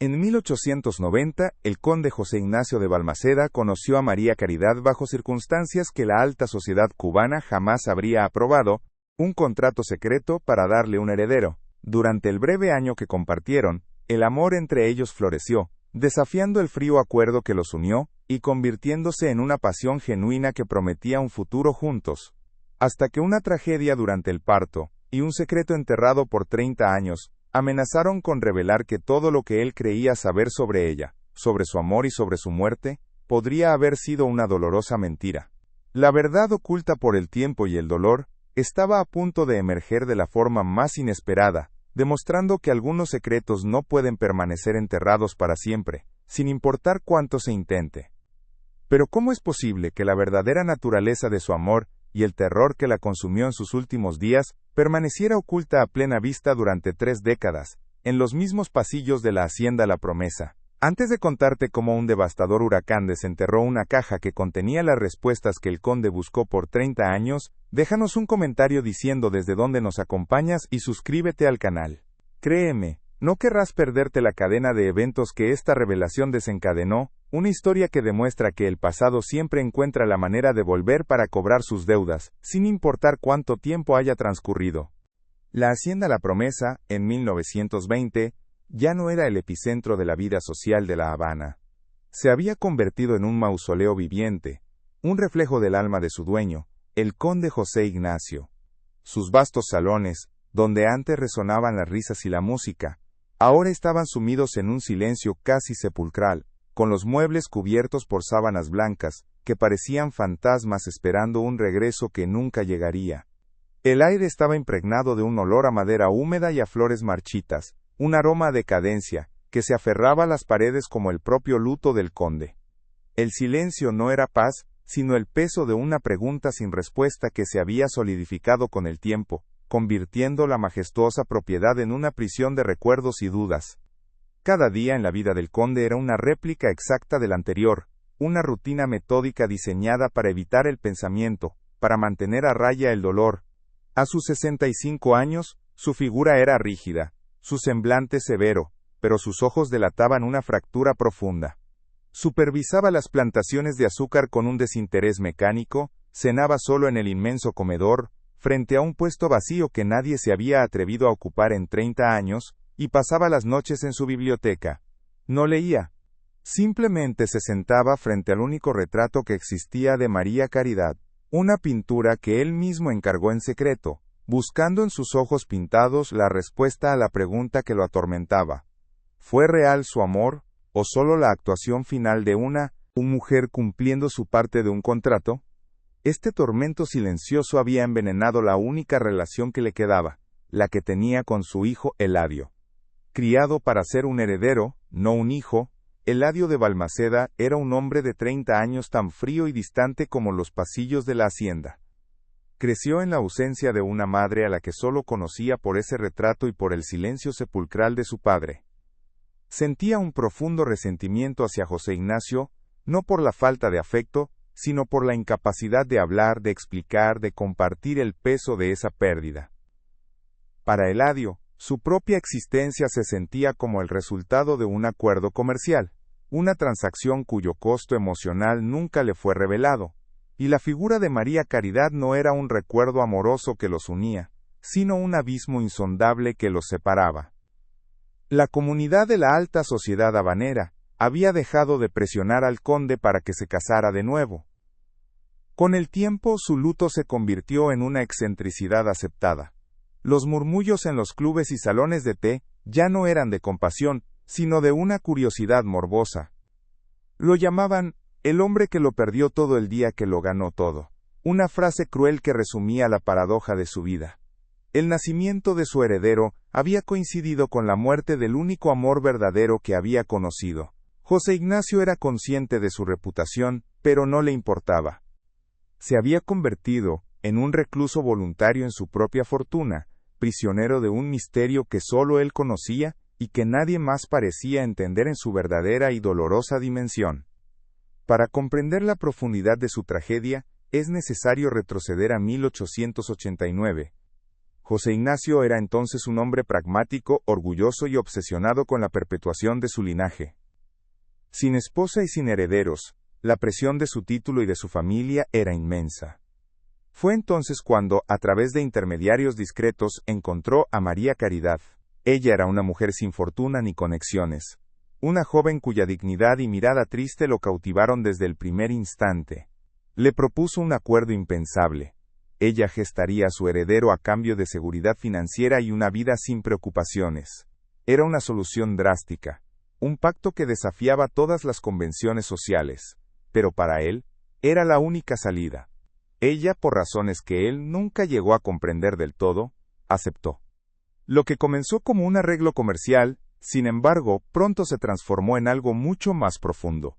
En 1890, el conde José Ignacio de Balmaceda conoció a María Caridad bajo circunstancias que la alta sociedad cubana jamás habría aprobado, un contrato secreto para darle un heredero. Durante el breve año que compartieron, el amor entre ellos floreció, desafiando el frío acuerdo que los unió, y convirtiéndose en una pasión genuina que prometía un futuro juntos. Hasta que una tragedia durante el parto, y un secreto enterrado por 30 años, amenazaron con revelar que todo lo que él creía saber sobre ella, sobre su amor y sobre su muerte, podría haber sido una dolorosa mentira. La verdad oculta por el tiempo y el dolor, estaba a punto de emerger de la forma más inesperada, demostrando que algunos secretos no pueden permanecer enterrados para siempre, sin importar cuánto se intente. Pero ¿cómo es posible que la verdadera naturaleza de su amor, y el terror que la consumió en sus últimos días, permaneciera oculta a plena vista durante 3 décadas, en los mismos pasillos de la hacienda La Promesa? Antes de contarte cómo un devastador huracán desenterró una caja que contenía las respuestas que el conde buscó por 30 años, déjanos un comentario diciendo desde dónde nos acompañas y suscríbete al canal. Créeme, no querrás perderte la cadena de eventos que esta revelación desencadenó, una historia que demuestra que el pasado siempre encuentra la manera de volver para cobrar sus deudas, sin importar cuánto tiempo haya transcurrido. La hacienda La Promesa, en 1920, ya no era el epicentro de la vida social de La Habana. Se había convertido en un mausoleo viviente, un reflejo del alma de su dueño, el conde José Ignacio. Sus vastos salones, donde antes resonaban las risas y la música, ahora estaban sumidos en un silencio casi sepulcral, con los muebles cubiertos por sábanas blancas, que parecían fantasmas esperando un regreso que nunca llegaría. El aire estaba impregnado de un olor a madera húmeda y a flores marchitas, un aroma a decadencia, que se aferraba a las paredes como el propio luto del conde. El silencio no era paz, sino el peso de una pregunta sin respuesta que se había solidificado con el tiempo, convirtiendo la majestuosa propiedad en una prisión de recuerdos y dudas. Cada día en la vida del conde era una réplica exacta del anterior, una rutina metódica diseñada para evitar el pensamiento, para mantener a raya el dolor. A sus 65 años, su figura era rígida, su semblante severo, pero sus ojos delataban una fractura profunda. Supervisaba las plantaciones de azúcar con un desinterés mecánico, cenaba solo en el inmenso comedor, frente a un puesto vacío que nadie se había atrevido a ocupar en 30 años, y pasaba las noches en su biblioteca. No leía. Simplemente se sentaba frente al único retrato que existía de María Caridad, una pintura que él mismo encargó en secreto, buscando en sus ojos pintados la respuesta a la pregunta que lo atormentaba. ¿Fue real su amor, o solo la actuación final de una mujer cumpliendo su parte de un contrato? Este tormento silencioso había envenenado la única relación que le quedaba, la que tenía con su hijo Eladio. Criado para ser un heredero, no un hijo, Eladio de Balmaceda era un hombre de 30 años tan frío y distante como los pasillos de la hacienda. Creció en la ausencia de una madre a la que solo conocía por ese retrato y por el silencio sepulcral de su padre. Sentía un profundo resentimiento hacia José Ignacio, no por la falta de afecto, sino por la incapacidad de hablar, de explicar, de compartir el peso de esa pérdida. Para Eladio, su propia existencia se sentía como el resultado de un acuerdo comercial, una transacción cuyo costo emocional nunca le fue revelado, y la figura de María Caridad no era un recuerdo amoroso que los unía, sino un abismo insondable que los separaba. La comunidad de la alta sociedad habanera había dejado de presionar al conde para que se casara de nuevo. Con el tiempo su luto se convirtió en una excentricidad aceptada. Los murmullos en los clubes y salones de té ya no eran de compasión, sino de una curiosidad morbosa. Lo llamaban el hombre que lo perdió todo el día que lo ganó todo, una frase cruel que resumía la paradoja de su vida. El nacimiento de su heredero había coincidido con la muerte del único amor verdadero que había conocido. José Ignacio era consciente de su reputación, pero no le importaba. Se había convertido en un recluso voluntario en su propia fortuna, prisionero de un misterio que solo él conocía y que nadie más parecía entender en su verdadera y dolorosa dimensión. Para comprender la profundidad de su tragedia, es necesario retroceder a 1889. José Ignacio era entonces un hombre pragmático, orgulloso y obsesionado con la perpetuación de su linaje. Sin esposa y sin herederos, la presión de su título y de su familia era inmensa. Fue entonces cuando, a través de intermediarios discretos, encontró a María Caridad. Ella era una mujer sin fortuna ni conexiones. Una joven cuya dignidad y mirada triste lo cautivaron desde el primer instante. Le propuso un acuerdo impensable. Ella gestaría a su heredero a cambio de seguridad financiera y una vida sin preocupaciones. Era una solución drástica, un pacto que desafiaba todas las convenciones sociales, pero para él, era la única salida. Ella, por razones que él nunca llegó a comprender del todo, aceptó. Lo que comenzó como un arreglo comercial, sin embargo, pronto se transformó en algo mucho más profundo.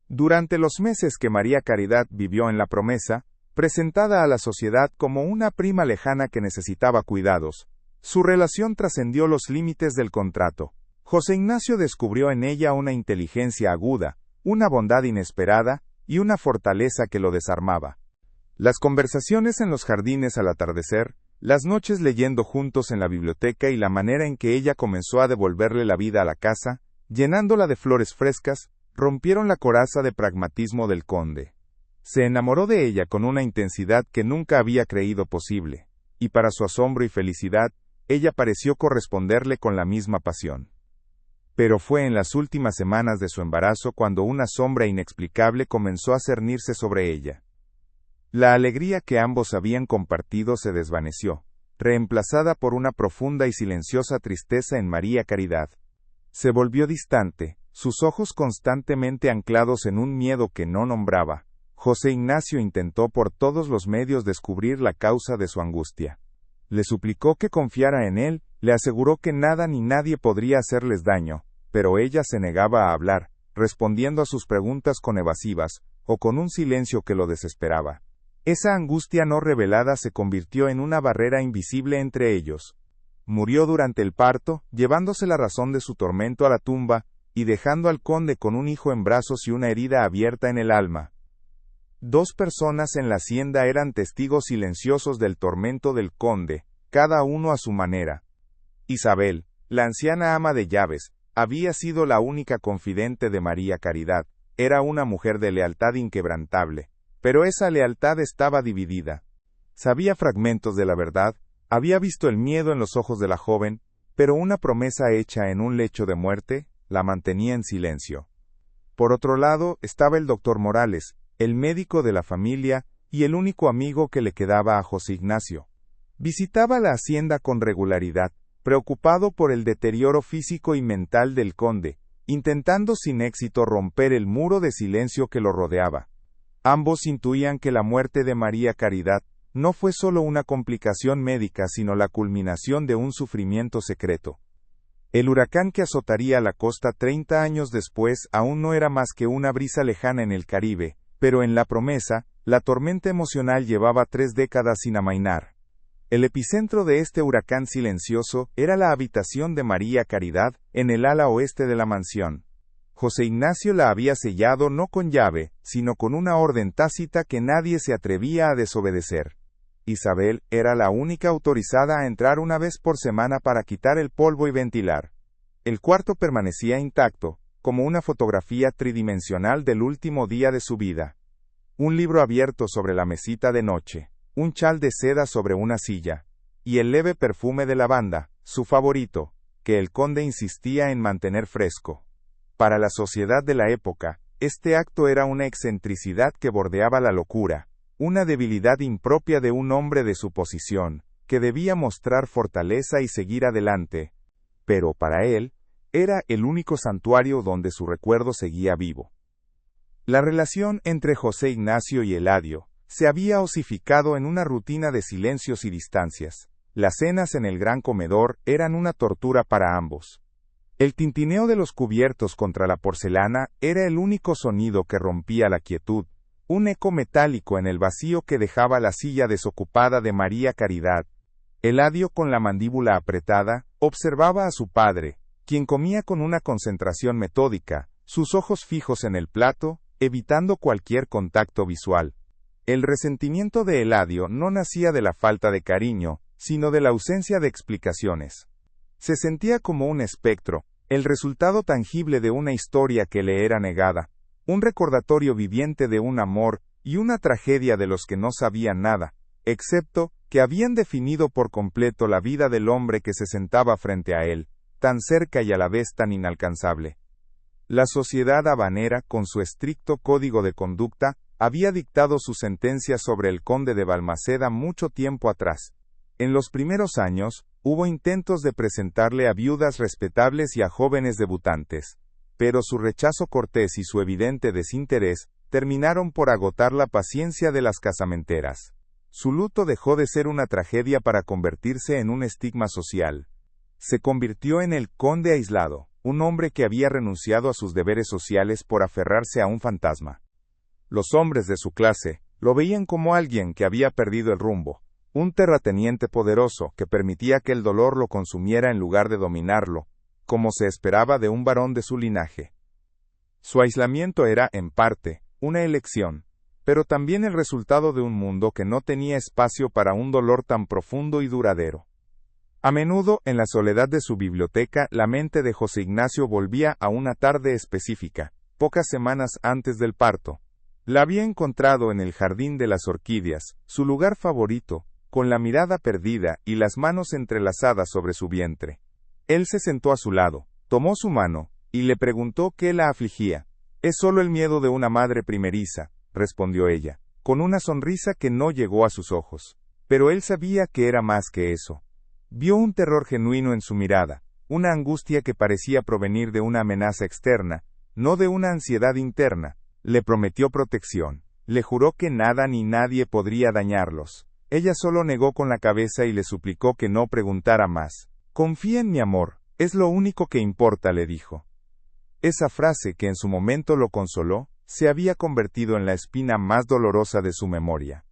Durante los meses que María Caridad vivió en La Promesa, presentada a la sociedad como una prima lejana que necesitaba cuidados, su relación trascendió los límites del contrato. José Ignacio descubrió en ella una inteligencia aguda, una bondad inesperada y una fortaleza que lo desarmaba. Las conversaciones en los jardines al atardecer, las noches leyendo juntos en la biblioteca y la manera en que ella comenzó a devolverle la vida a la casa, llenándola de flores frescas, rompieron la coraza de pragmatismo del conde. Se enamoró de ella con una intensidad que nunca había creído posible, y para su asombro y felicidad, ella pareció corresponderle con la misma pasión. Pero fue en las últimas semanas de su embarazo cuando una sombra inexplicable comenzó a cernirse sobre ella. La alegría que ambos habían compartido se desvaneció, reemplazada por una profunda y silenciosa tristeza en María Caridad. Se volvió distante, sus ojos constantemente anclados en un miedo que no nombraba. José Ignacio intentó por todos los medios descubrir la causa de su angustia. Le suplicó que confiara en él, le aseguró que nada ni nadie podría hacerles daño, pero ella se negaba a hablar, respondiendo a sus preguntas con evasivas, o con un silencio que lo desesperaba. Esa angustia no revelada se convirtió en una barrera invisible entre ellos. Murió durante el parto, llevándose la razón de su tormento a la tumba, y dejando al conde con un hijo en brazos y una herida abierta en el alma. 2 personas en la hacienda eran testigos silenciosos del tormento del conde, cada uno a su manera. Isabel, la anciana ama de llaves, había sido la única confidente de María Caridad, era una mujer de lealtad inquebrantable. Pero esa lealtad estaba dividida. Sabía fragmentos de la verdad, había visto el miedo en los ojos de la joven, pero una promesa hecha en un lecho de muerte, la mantenía en silencio. Por otro lado, estaba el doctor Morales, el médico de la familia, y el único amigo que le quedaba a José Ignacio. Visitaba la hacienda con regularidad, preocupado por el deterioro físico y mental del conde, intentando sin éxito romper el muro de silencio que lo rodeaba. Ambos intuían que la muerte de María Caridad no fue solo una complicación médica sino la culminación de un sufrimiento secreto. El huracán que azotaría la costa 30 años después aún no era más que una brisa lejana en el Caribe, pero en La Promesa, la tormenta emocional llevaba 3 décadas sin amainar. El epicentro de este huracán silencioso era la habitación de María Caridad, en el ala oeste de la mansión. José Ignacio la había sellado no con llave, sino con una orden tácita que nadie se atrevía a desobedecer. Isabel era la única autorizada a entrar una vez por semana para quitar el polvo y ventilar. El cuarto permanecía intacto, como una fotografía tridimensional del último día de su vida. Un libro abierto sobre la mesita de noche, un chal de seda sobre una silla, y el leve perfume de lavanda, su favorito, que el conde insistía en mantener fresco. Para la sociedad de la época, este acto era una excentricidad que bordeaba la locura, una debilidad impropia de un hombre de su posición, que debía mostrar fortaleza y seguir adelante. Pero para él, era el único santuario donde su recuerdo seguía vivo. La relación entre José Ignacio y Eladio se había osificado en una rutina de silencios y distancias. Las cenas en el gran comedor eran una tortura para ambos. El tintineo de los cubiertos contra la porcelana era el único sonido que rompía la quietud, un eco metálico en el vacío que dejaba la silla desocupada de María Caridad. Eladio, con la mandíbula apretada, observaba a su padre, quien comía con una concentración metódica, sus ojos fijos en el plato, evitando cualquier contacto visual. El resentimiento de Eladio no nacía de la falta de cariño, sino de la ausencia de explicaciones. Se sentía como un espectro, el resultado tangible de una historia que le era negada, un recordatorio viviente de un amor y una tragedia de los que no sabían nada, excepto que habían definido por completo la vida del hombre que se sentaba frente a él, tan cerca y a la vez tan inalcanzable. La sociedad habanera, con su estricto código de conducta, había dictado su sentencia sobre el conde de Balmaceda mucho tiempo atrás. En los primeros años, hubo intentos de presentarle a viudas respetables y a jóvenes debutantes, pero su rechazo cortés y su evidente desinterés terminaron por agotar la paciencia de las casamenteras. Su luto dejó de ser una tragedia para convertirse en un estigma social. Se convirtió en el conde aislado, un hombre que había renunciado a sus deberes sociales por aferrarse a un fantasma. Los hombres de su clase lo veían como alguien que había perdido el rumbo, un terrateniente poderoso que permitía que el dolor lo consumiera en lugar de dominarlo, como se esperaba de un varón de su linaje. Su aislamiento era, en parte, una elección, pero también el resultado de un mundo que no tenía espacio para un dolor tan profundo y duradero. A menudo, en la soledad de su biblioteca, la mente de José Ignacio volvía a una tarde específica, pocas semanas antes del parto. La había encontrado en el jardín de las orquídeas, su lugar favorito, con la mirada perdida y las manos entrelazadas sobre su vientre. Él se sentó a su lado, tomó su mano, y le preguntó qué la afligía. «Es solo el miedo de una madre primeriza», respondió ella, con una sonrisa que no llegó a sus ojos. Pero él sabía que era más que eso. Vio un terror genuino en su mirada, una angustia que parecía provenir de una amenaza externa, no de una ansiedad interna. Le prometió protección, le juró que nada ni nadie podría dañarlos. Ella solo negó con la cabeza y le suplicó que no preguntara más. «Confía en mi amor, es lo único que importa», le dijo. Esa frase que en su momento lo consoló, se había convertido en la espina más dolorosa de su memoria.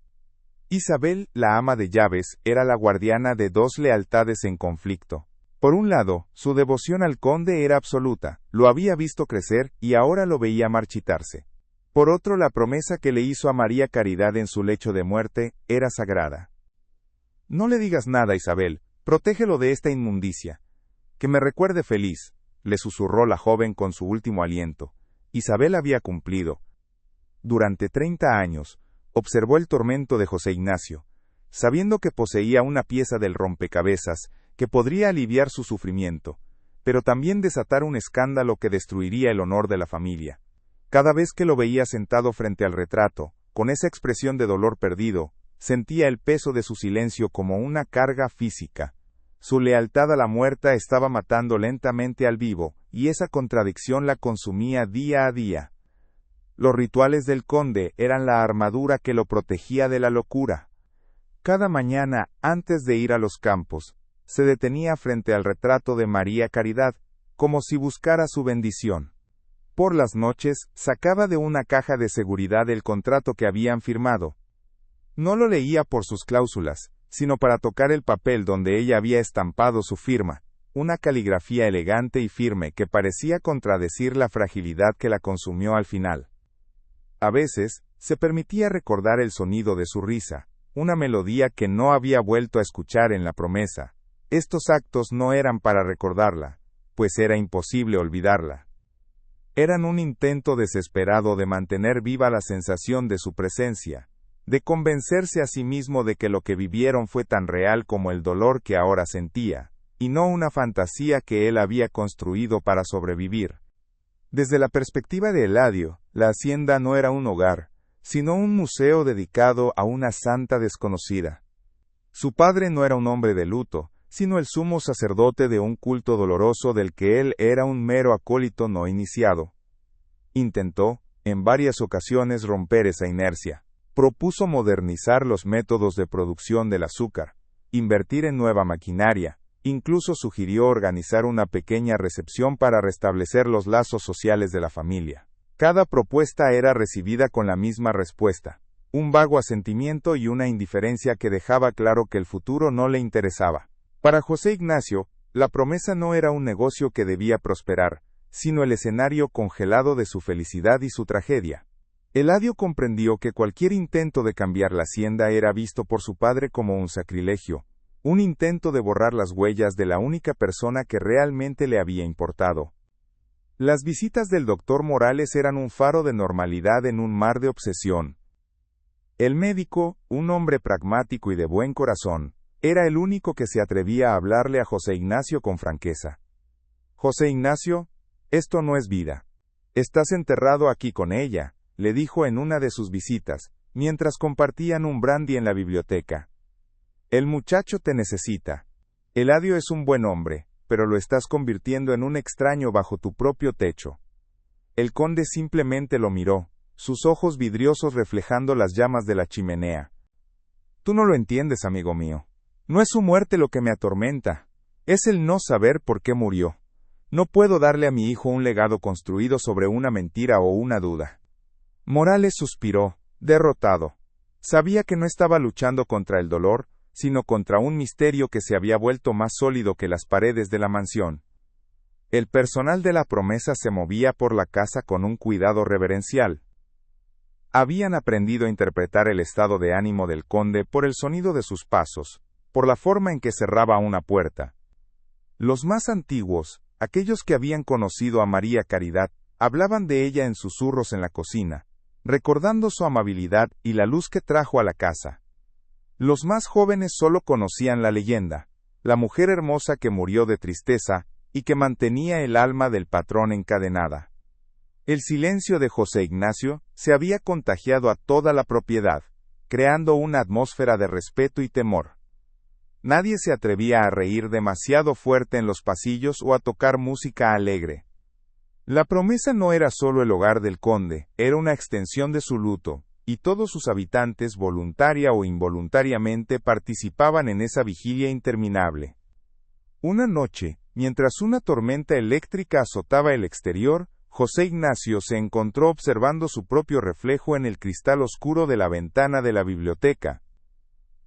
Isabel, la ama de llaves, era la guardiana de dos lealtades en conflicto. Por un lado, su devoción al conde era absoluta, lo había visto crecer y ahora lo veía marchitarse. Por otro, la promesa que le hizo a María Caridad en su lecho de muerte era sagrada. «No le digas nada, Isabel, protégelo de esta inmundicia. Que me recuerde feliz», le susurró la joven con su último aliento. Isabel había cumplido. Durante 30 años, observó el tormento de José Ignacio, sabiendo que poseía una pieza del rompecabezas que podría aliviar su sufrimiento, pero también desatar un escándalo que destruiría el honor de la familia. Cada vez que lo veía sentado frente al retrato, con esa expresión de dolor perdido, sentía el peso de su silencio como una carga física. Su lealtad a la muerta estaba matando lentamente al vivo, y esa contradicción la consumía día a día. Los rituales del conde eran la armadura que lo protegía de la locura. Cada mañana, antes de ir a los campos, se detenía frente al retrato de María Caridad, como si buscara su bendición. Por las noches, sacaba de una caja de seguridad el contrato que habían firmado. No lo leía por sus cláusulas, sino para tocar el papel donde ella había estampado su firma, una caligrafía elegante y firme que parecía contradecir la fragilidad que la consumió al final. A veces, se permitía recordar el sonido de su risa, una melodía que no había vuelto a escuchar en la promesa. Estos actos no eran para recordarla, pues era imposible olvidarla. Eran un intento desesperado de mantener viva la sensación de su presencia, de convencerse a sí mismo de que lo que vivieron fue tan real como el dolor que ahora sentía, y no una fantasía que él había construido para sobrevivir. Desde la perspectiva de Eladio, la hacienda no era un hogar, sino un museo dedicado a una santa desconocida. Su padre no era un hombre de luto, sino el sumo sacerdote de un culto doloroso del que él era un mero acólito no iniciado. Intentó, en varias ocasiones, romper esa inercia. Propuso modernizar los métodos de producción del azúcar, invertir en nueva maquinaria, incluso sugirió organizar una pequeña recepción para restablecer los lazos sociales de la familia. Cada propuesta era recibida con la misma respuesta, un vago asentimiento y una indiferencia que dejaba claro que el futuro no le interesaba. Para José Ignacio, la promesa no era un negocio que debía prosperar, sino el escenario congelado de su felicidad y su tragedia. Eladio comprendió que cualquier intento de cambiar la hacienda era visto por su padre como un sacrilegio, Un intento de borrar las huellas de la única persona que realmente le había importado. Las visitas del doctor Morales eran un faro de normalidad en un mar de obsesión. El médico, un hombre pragmático y de buen corazón, era el único que se atrevía a hablarle a José Ignacio con franqueza. «José Ignacio, esto no es vida. Estás enterrado aquí con ella», le dijo en una de sus visitas, mientras compartían un brandy en la biblioteca. «El muchacho te necesita. Eladio es un buen hombre, pero lo estás convirtiendo en un extraño bajo tu propio techo». El conde simplemente lo miró, sus ojos vidriosos reflejando las llamas de la chimenea. «Tú no lo entiendes, amigo mío. No es su muerte lo que me atormenta. Es el no saber por qué murió. No puedo darle a mi hijo un legado construido sobre una mentira o una duda». Morales suspiró, derrotado. Sabía que no estaba luchando contra el dolor, sino contra un misterio que se había vuelto más sólido que las paredes de la mansión. El personal de la promesa se movía por la casa con un cuidado reverencial. Habían aprendido a interpretar el estado de ánimo del conde por el sonido de sus pasos, por la forma en que cerraba una puerta. Los más antiguos, aquellos que habían conocido a María Caridad, hablaban de ella en susurros en la cocina, recordando su amabilidad y la luz que trajo a la casa. Los más jóvenes solo conocían la leyenda, la mujer hermosa que murió de tristeza y que mantenía el alma del patrón encadenada. El silencio de José Ignacio se había contagiado a toda la propiedad, creando una atmósfera de respeto y temor. Nadie se atrevía a reír demasiado fuerte en los pasillos o a tocar música alegre. La promesa no era solo el hogar del conde, era una extensión de su luto, y todos sus habitantes, voluntaria o involuntariamente, participaban en esa vigilia interminable. Una noche, mientras una tormenta eléctrica azotaba el exterior, José Ignacio se encontró observando su propio reflejo en el cristal oscuro de la ventana de la biblioteca.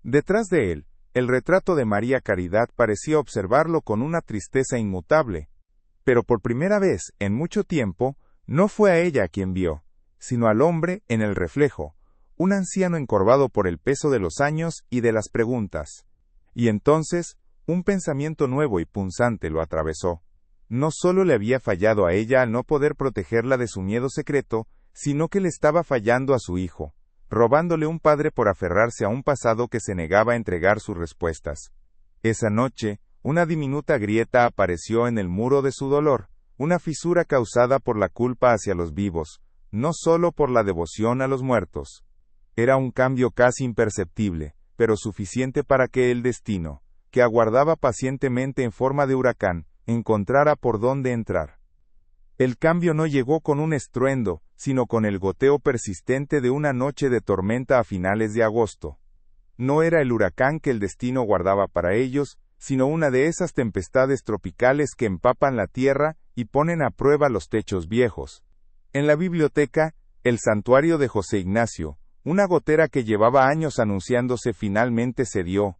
Detrás de él, el retrato de María Caridad parecía observarlo con una tristeza inmutable. Pero por primera vez, en mucho tiempo, no fue a ella a quien vio, sino al hombre en el reflejo, un anciano encorvado por el peso de los años y de las preguntas. Y entonces, un pensamiento nuevo y punzante lo atravesó. No solo le había fallado a ella al no poder protegerla de su miedo secreto, sino que le estaba fallando a su hijo, robándole un padre por aferrarse a un pasado que se negaba a entregar sus respuestas. Esa noche, una diminuta grieta apareció en el muro de su dolor, una fisura causada por la culpa hacia los vivos, no solo por la devoción a los muertos. Era un cambio casi imperceptible, pero suficiente para que el destino, que aguardaba pacientemente en forma de huracán, encontrara por dónde entrar. El cambio no llegó con un estruendo, sino con el goteo persistente de una noche de tormenta a finales de agosto. No era el huracán que el destino guardaba para ellos, sino una de esas tempestades tropicales que empapan la tierra y ponen a prueba los techos viejos. En la biblioteca, el santuario de José Ignacio, una gotera que llevaba años anunciándose finalmente cedió.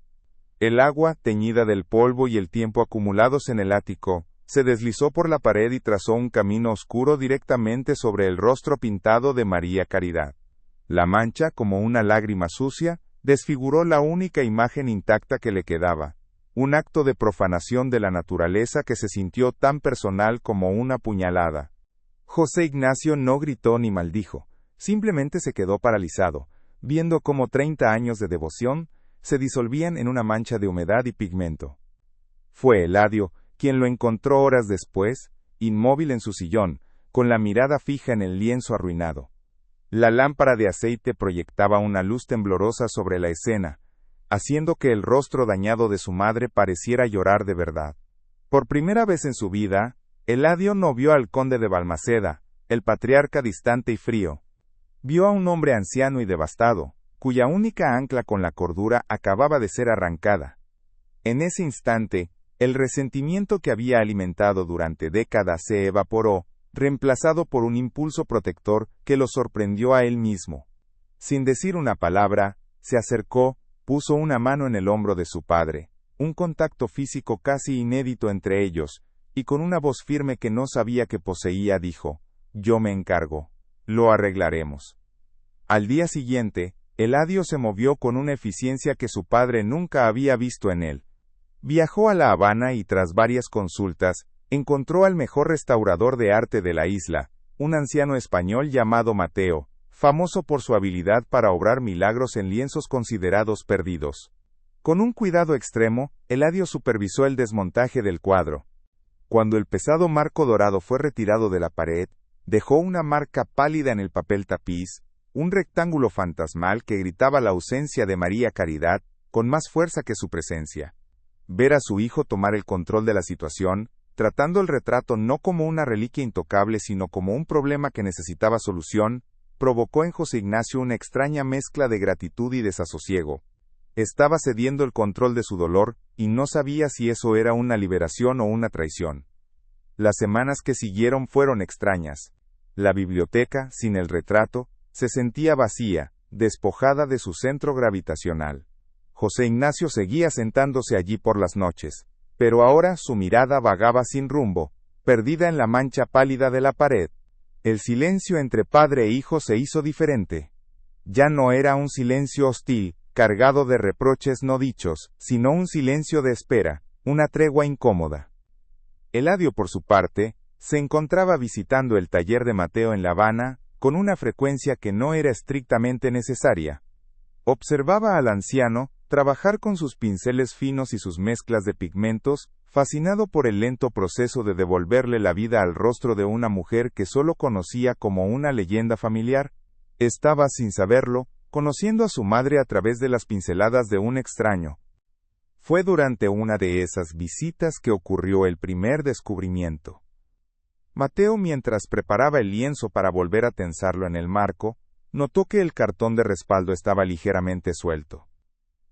El agua, teñida del polvo y el tiempo acumulados en el ático, se deslizó por la pared y trazó un camino oscuro directamente sobre el rostro pintado de María Caridad. La mancha, como una lágrima sucia, desfiguró la única imagen intacta que le quedaba. Un acto de profanación de la naturaleza que se sintió tan personal como una puñalada. José Ignacio no gritó ni maldijo, simplemente se quedó paralizado, viendo cómo 30 años de devoción se disolvían en una mancha de humedad y pigmento. Fue Eladio quien lo encontró horas después, inmóvil en su sillón, con la mirada fija en el lienzo arruinado. La lámpara de aceite proyectaba una luz temblorosa sobre la escena, haciendo que el rostro dañado de su madre pareciera llorar de verdad. Por primera vez en su vida, Eladio no vio al conde de Balmaceda, el patriarca distante y frío. Vio a un hombre anciano y devastado, cuya única ancla con la cordura acababa de ser arrancada. En ese instante, el resentimiento que había alimentado durante décadas se evaporó, reemplazado por un impulso protector que lo sorprendió a él mismo. Sin decir una palabra, se acercó, puso una mano en el hombro de su padre, un contacto físico casi inédito entre ellos, y con una voz firme que no sabía que poseía dijo: «Yo me encargo. Lo arreglaremos». Al día siguiente, Eladio se movió con una eficiencia que su padre nunca había visto en él, Viajó a La Habana y tras varias consultas, encontró al mejor restaurador de arte de la isla, un anciano español llamado Mateo, famoso por su habilidad para obrar milagros en lienzos considerados perdidos. Con un cuidado extremo, Eladio supervisó el desmontaje del cuadro. Cuando el pesado marco dorado fue retirado de la pared, dejó una marca pálida en el papel tapiz, un rectángulo fantasmal que gritaba la ausencia de María Caridad, con más fuerza que su presencia. Ver a su hijo tomar el control de la situación, tratando el retrato no como una reliquia intocable sino como un problema que necesitaba solución, provocó en José Ignacio una extraña mezcla de gratitud y desasosiego. Estaba cediendo el control de su dolor, y no sabía si eso era una liberación o una traición. Las semanas que siguieron fueron extrañas. La biblioteca, sin el retrato, se sentía vacía, despojada de su centro gravitacional. José Ignacio seguía sentándose allí por las noches, pero ahora su mirada vagaba sin rumbo, perdida en la mancha pálida de la pared. El silencio entre padre e hijo se hizo diferente. Ya no era un silencio hostil, cargado de reproches no dichos, sino un silencio de espera, una tregua incómoda. Eladio, por su parte, se encontraba visitando el taller de Mateo en La Habana, con una frecuencia que no era estrictamente necesaria. Observaba al anciano trabajar con sus pinceles finos y sus mezclas de pigmentos, fascinado por el lento proceso de devolverle la vida al rostro de una mujer que solo conocía como una leyenda familiar. Estaba, sin saberlo, conociendo a su madre a través de las pinceladas de un extraño. Fue durante una de esas visitas que ocurrió el primer descubrimiento. Mateo, mientras preparaba el lienzo para volver a tensarlo en el marco, notó que el cartón de respaldo estaba ligeramente suelto.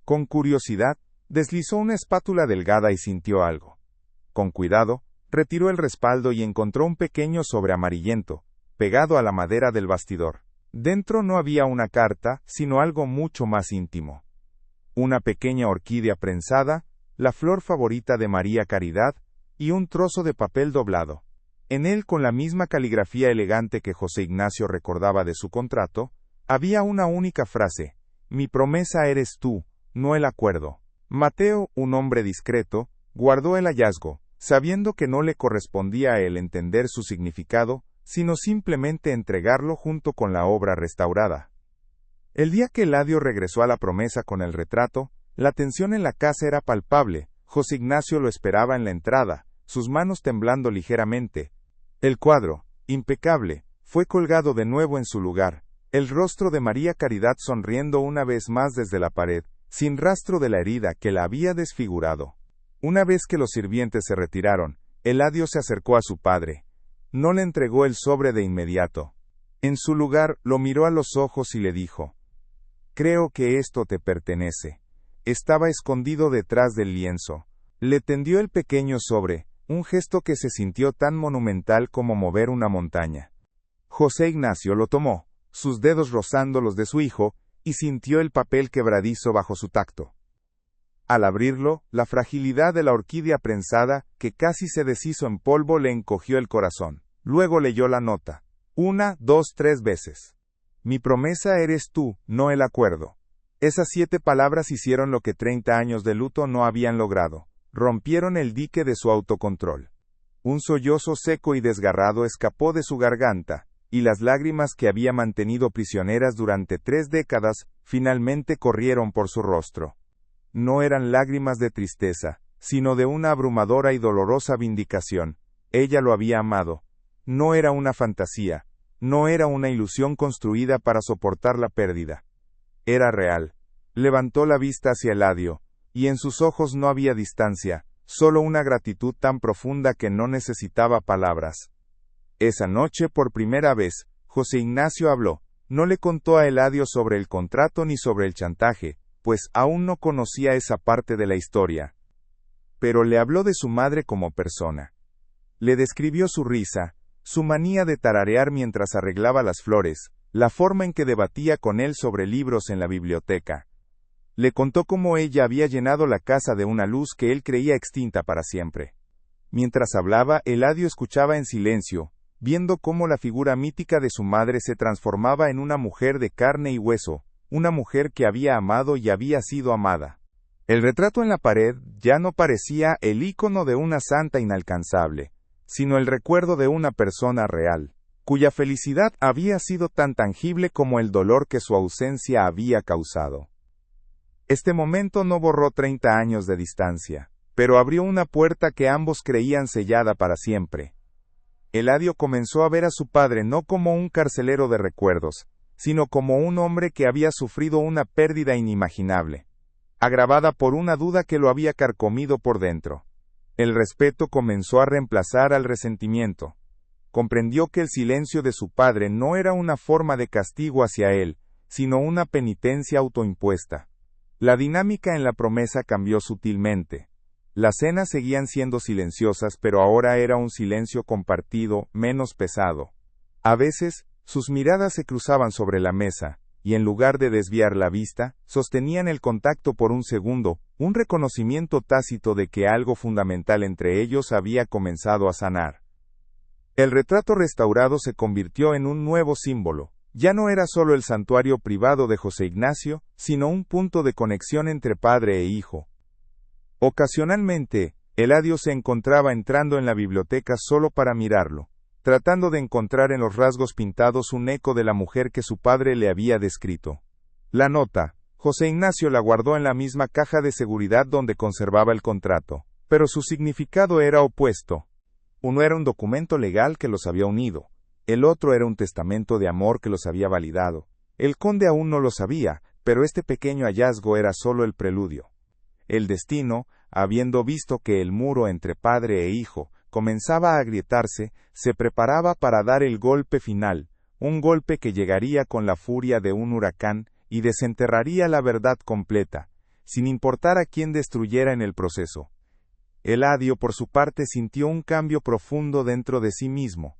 Con curiosidad, deslizó una espátula delgada y sintió algo. Con cuidado, retiró el respaldo y encontró un pequeño sobre amarillento, pegado a la madera del bastidor. Dentro no había una carta, sino algo mucho más íntimo. Una pequeña orquídea prensada, la flor favorita de María Caridad, y un trozo de papel doblado. En él, con la misma caligrafía elegante que José Ignacio recordaba de su contrato, había una única frase: «Mi promesa eres tú, no el acuerdo». Mateo, un hombre discreto, guardó el hallazgo, sabiendo que no le correspondía a él entender su significado, sino simplemente entregarlo junto con la obra restaurada. El día que Eladio regresó a la promesa con el retrato, la tensión en la casa era palpable. José Ignacio lo esperaba en la entrada, sus manos temblando ligeramente. El cuadro, impecable, fue colgado de nuevo en su lugar, el rostro de María Caridad sonriendo una vez más desde la pared, sin rastro de la herida que la había desfigurado. Una vez que los sirvientes se retiraron, Eladio se acercó a su padre. No le entregó el sobre de inmediato. En su lugar, lo miró a los ojos y le dijo: «Creo que esto te pertenece». Estaba escondido detrás del lienzo. Le tendió el pequeño sobre, un gesto que se sintió tan monumental como mover una montaña. José Ignacio lo tomó, sus dedos rozando los de su hijo, y sintió el papel quebradizo bajo su tacto. Al abrirlo, la fragilidad de la orquídea prensada, que casi se deshizo en polvo, le encogió el corazón. Luego leyó la nota. 1, 2, 3 veces. «Mi promesa eres tú, no el acuerdo». Esas 7 palabras hicieron lo que 30 años de luto no habían logrado. Rompieron el dique de su autocontrol. Un sollozo seco y desgarrado escapó de su garganta, y las lágrimas que había mantenido prisioneras durante 3 décadas, finalmente corrieron por su rostro. No eran lágrimas de tristeza, sino de una abrumadora y dolorosa vindicación. Ella lo había amado. No era una fantasía, no era una ilusión construida para soportar la pérdida. Era real. Levantó la vista hacia Eladio, y en sus ojos no había distancia, solo una gratitud tan profunda que no necesitaba palabras. Esa noche, por primera vez, José Ignacio habló. No le contó a Eladio sobre el contrato ni sobre el chantaje, pues aún no conocía esa parte de la historia. Pero le habló de su madre como persona. Le describió su risa, su manía de tararear mientras arreglaba las flores, la forma en que debatía con él sobre libros en la biblioteca. Le contó cómo ella había llenado la casa de una luz que él creía extinta para siempre. Mientras hablaba, Eladio escuchaba en silencio, viendo cómo la figura mítica de su madre se transformaba en una mujer de carne y hueso, una mujer que había amado y había sido amada. El retrato en la pared ya no parecía el ícono de una santa inalcanzable, sino el recuerdo de una persona real, cuya felicidad había sido tan tangible como el dolor que su ausencia había causado. Este momento no borró 30 años de distancia, pero abrió una puerta que ambos creían sellada para siempre. Eladio comenzó a ver a su padre no como un carcelero de recuerdos, sino como un hombre que había sufrido una pérdida inimaginable, agravada por una duda que lo había carcomido por dentro. El respeto comenzó a reemplazar al resentimiento. Comprendió que el silencio de su padre no era una forma de castigo hacia él, sino una penitencia autoimpuesta. La dinámica en la promesa cambió sutilmente. Las cenas seguían siendo silenciosas, pero ahora era un silencio compartido, menos pesado. A veces, sus miradas se cruzaban sobre la mesa, y en lugar de desviar la vista, sostenían el contacto por un segundo, un reconocimiento tácito de que algo fundamental entre ellos había comenzado a sanar. El retrato restaurado se convirtió en un nuevo símbolo. Ya no era solo el santuario privado de José Ignacio, sino un punto de conexión entre padre e hijo. Ocasionalmente, Eladio se encontraba entrando en la biblioteca solo para mirarlo, tratando de encontrar en los rasgos pintados un eco de la mujer que su padre le había descrito. La nota, José Ignacio la guardó en la misma caja de seguridad donde conservaba el contrato, pero su significado era opuesto. Uno era un documento legal que los había unido, el otro era un testamento de amor que los había validado. El conde aún no lo sabía, pero este pequeño hallazgo era solo el preludio. El destino, habiendo visto que el muro entre padre e hijo comenzaba a agrietarse, se preparaba para dar el golpe final, un golpe que llegaría con la furia de un huracán y desenterraría la verdad completa, sin importar a quién destruyera en el proceso. Eladio, por su parte, sintió un cambio profundo dentro de sí mismo.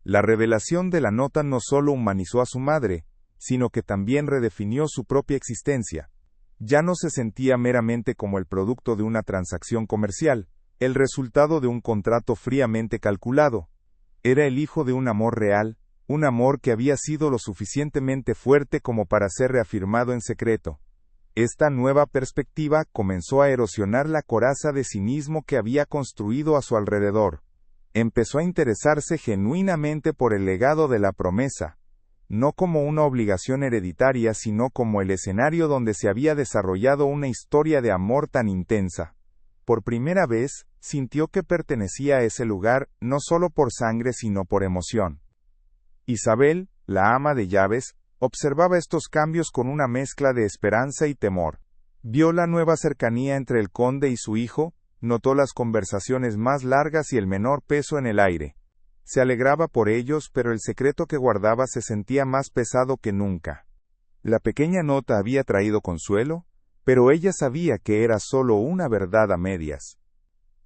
La revelación de la nota no solo humanizó a su madre, sino que también redefinió su propia existencia. Ya no se sentía meramente como el producto de una transacción comercial, el resultado de un contrato fríamente calculado. Era el hijo de un amor real, un amor que había sido lo suficientemente fuerte como para ser reafirmado en secreto. Esta nueva perspectiva comenzó a erosionar la coraza de cinismo que había construido a su alrededor. Empezó a interesarse genuinamente por el legado de la promesa, no como una obligación hereditaria, sino como el escenario donde se había desarrollado una historia de amor tan intensa. Por primera vez, sintió que pertenecía a ese lugar, no solo por sangre sino por emoción. Isabel, la ama de llaves, observaba estos cambios con una mezcla de esperanza y temor. Vio la nueva cercanía entre el conde y su hijo, notó las conversaciones más largas y el menor peso en el aire. Se alegraba por ellos, pero el secreto que guardaba se sentía más pesado que nunca. La pequeña nota había traído consuelo, pero ella sabía que era solo una verdad a medias.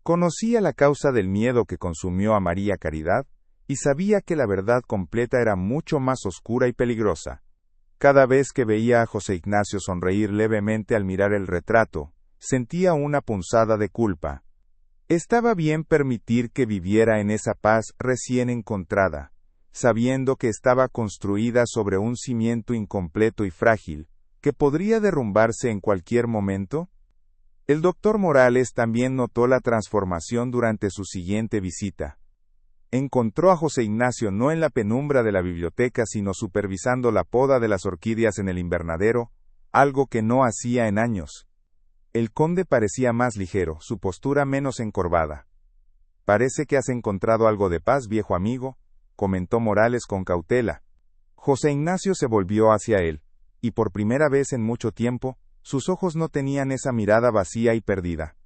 Conocía la causa del miedo que consumió a María Caridad, y sabía que la verdad completa era mucho más oscura y peligrosa. Cada vez que veía a José Ignacio sonreír levemente al mirar el retrato, sentía una punzada de culpa. Estaba bien permitir que viviera en esa paz recién encontrada, sabiendo que estaba construida sobre un cimiento incompleto y frágil, que podría derrumbarse en cualquier momento. El doctor Morales también notó la transformación durante su siguiente visita. Encontró a José Ignacio no en la penumbra de la biblioteca, sino supervisando la poda de las orquídeas en el invernadero, algo que no hacía en años. El conde parecía más ligero, su postura menos encorvada. «Parece que has encontrado algo de paz, viejo amigo», comentó Morales con cautela. José Ignacio se volvió hacia él, y por primera vez en mucho tiempo, sus ojos no tenían esa mirada vacía y perdida.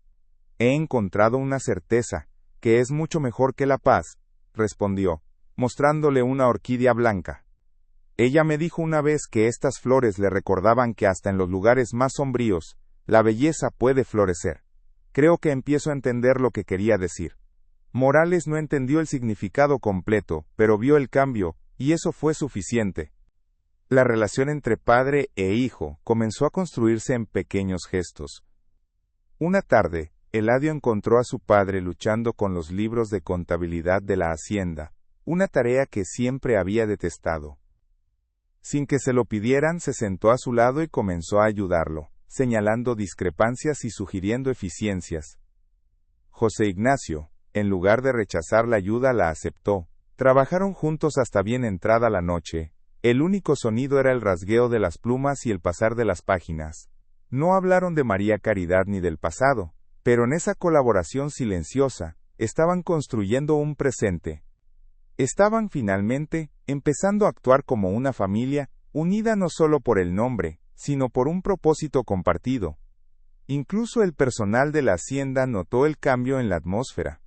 «He encontrado una certeza, que es mucho mejor que la paz», respondió, mostrándole una orquídea blanca. «Ella me dijo una vez que estas flores le recordaban que hasta en los lugares más sombríos, la belleza puede florecer. Creo que empiezo a entender lo que quería decir». Morales no entendió el significado completo, pero vio el cambio, y eso fue suficiente. La relación entre padre e hijo comenzó a construirse en pequeños gestos. Una tarde, Eladio encontró a su padre luchando con los libros de contabilidad de la hacienda, una tarea que siempre había detestado. Sin que se lo pidieran, se sentó a su lado y comenzó a ayudarlo, señalando discrepancias y sugiriendo eficiencias. José Ignacio, en lugar de rechazar la ayuda, la aceptó. Trabajaron juntos hasta bien entrada la noche. El único sonido era el rasgueo de las plumas y el pasar de las páginas. No hablaron de María Caridad ni del pasado, pero en esa colaboración silenciosa, estaban construyendo un presente. Estaban finalmente empezando a actuar como una familia, unida no solo por el nombre, sino por un propósito compartido. Incluso el personal de la hacienda notó el cambio en la atmósfera.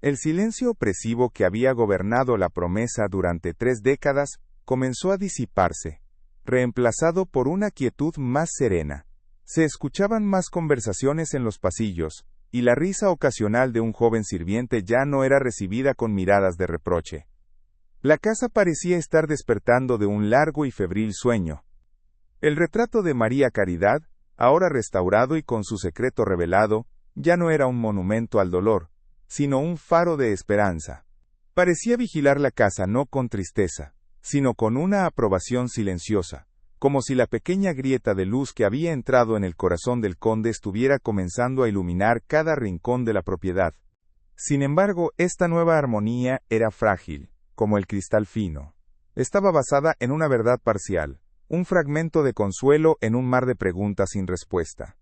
El silencio opresivo que había gobernado la promesa durante 3 décadas comenzó a disiparse, reemplazado por una quietud más serena. Se escuchaban más conversaciones en los pasillos, y la risa ocasional de un joven sirviente ya no era recibida con miradas de reproche. La casa parecía estar despertando de un largo y febril sueño. El retrato de María Caridad, ahora restaurado y con su secreto revelado, ya no era un monumento al dolor, sino un faro de esperanza. Parecía vigilar la casa no con tristeza, sino con una aprobación silenciosa, como si la pequeña grieta de luz que había entrado en el corazón del conde estuviera comenzando a iluminar cada rincón de la propiedad. Sin embargo, esta nueva armonía era frágil, como el cristal fino. Estaba basada en una verdad parcial, un fragmento de consuelo en un mar de preguntas sin respuesta.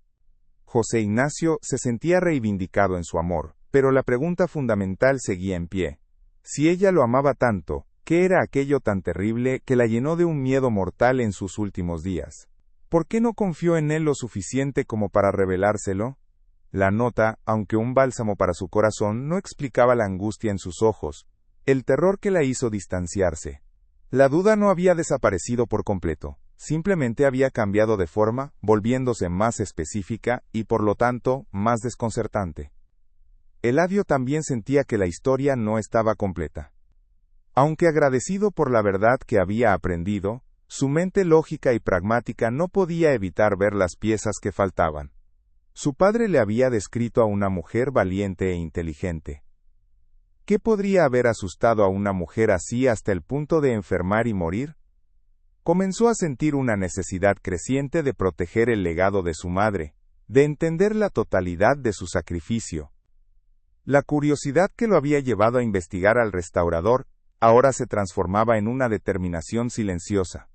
José Ignacio se sentía reivindicado en su amor, pero la pregunta fundamental seguía en pie. Si ella lo amaba tanto, ¿qué era aquello tan terrible que la llenó de un miedo mortal en sus últimos días? ¿Por qué no confió en él lo suficiente como para revelárselo? La nota, aunque un bálsamo para su corazón, no explicaba la angustia en sus ojos, el terror que la hizo distanciarse. La duda no había desaparecido por completo, simplemente había cambiado de forma, volviéndose más específica y por lo tanto, más desconcertante. Eladio también sentía que la historia no estaba completa. Aunque agradecido por la verdad que había aprendido, su mente lógica y pragmática no podía evitar ver las piezas que faltaban. Su padre le había descrito a una mujer valiente e inteligente. ¿Qué podría haber asustado a una mujer así hasta el punto de enfermar y morir? Comenzó a sentir una necesidad creciente de proteger el legado de su madre, de entender la totalidad de su sacrificio. La curiosidad que lo había llevado a investigar al restaurador, ahora se transformaba en una determinación silenciosa.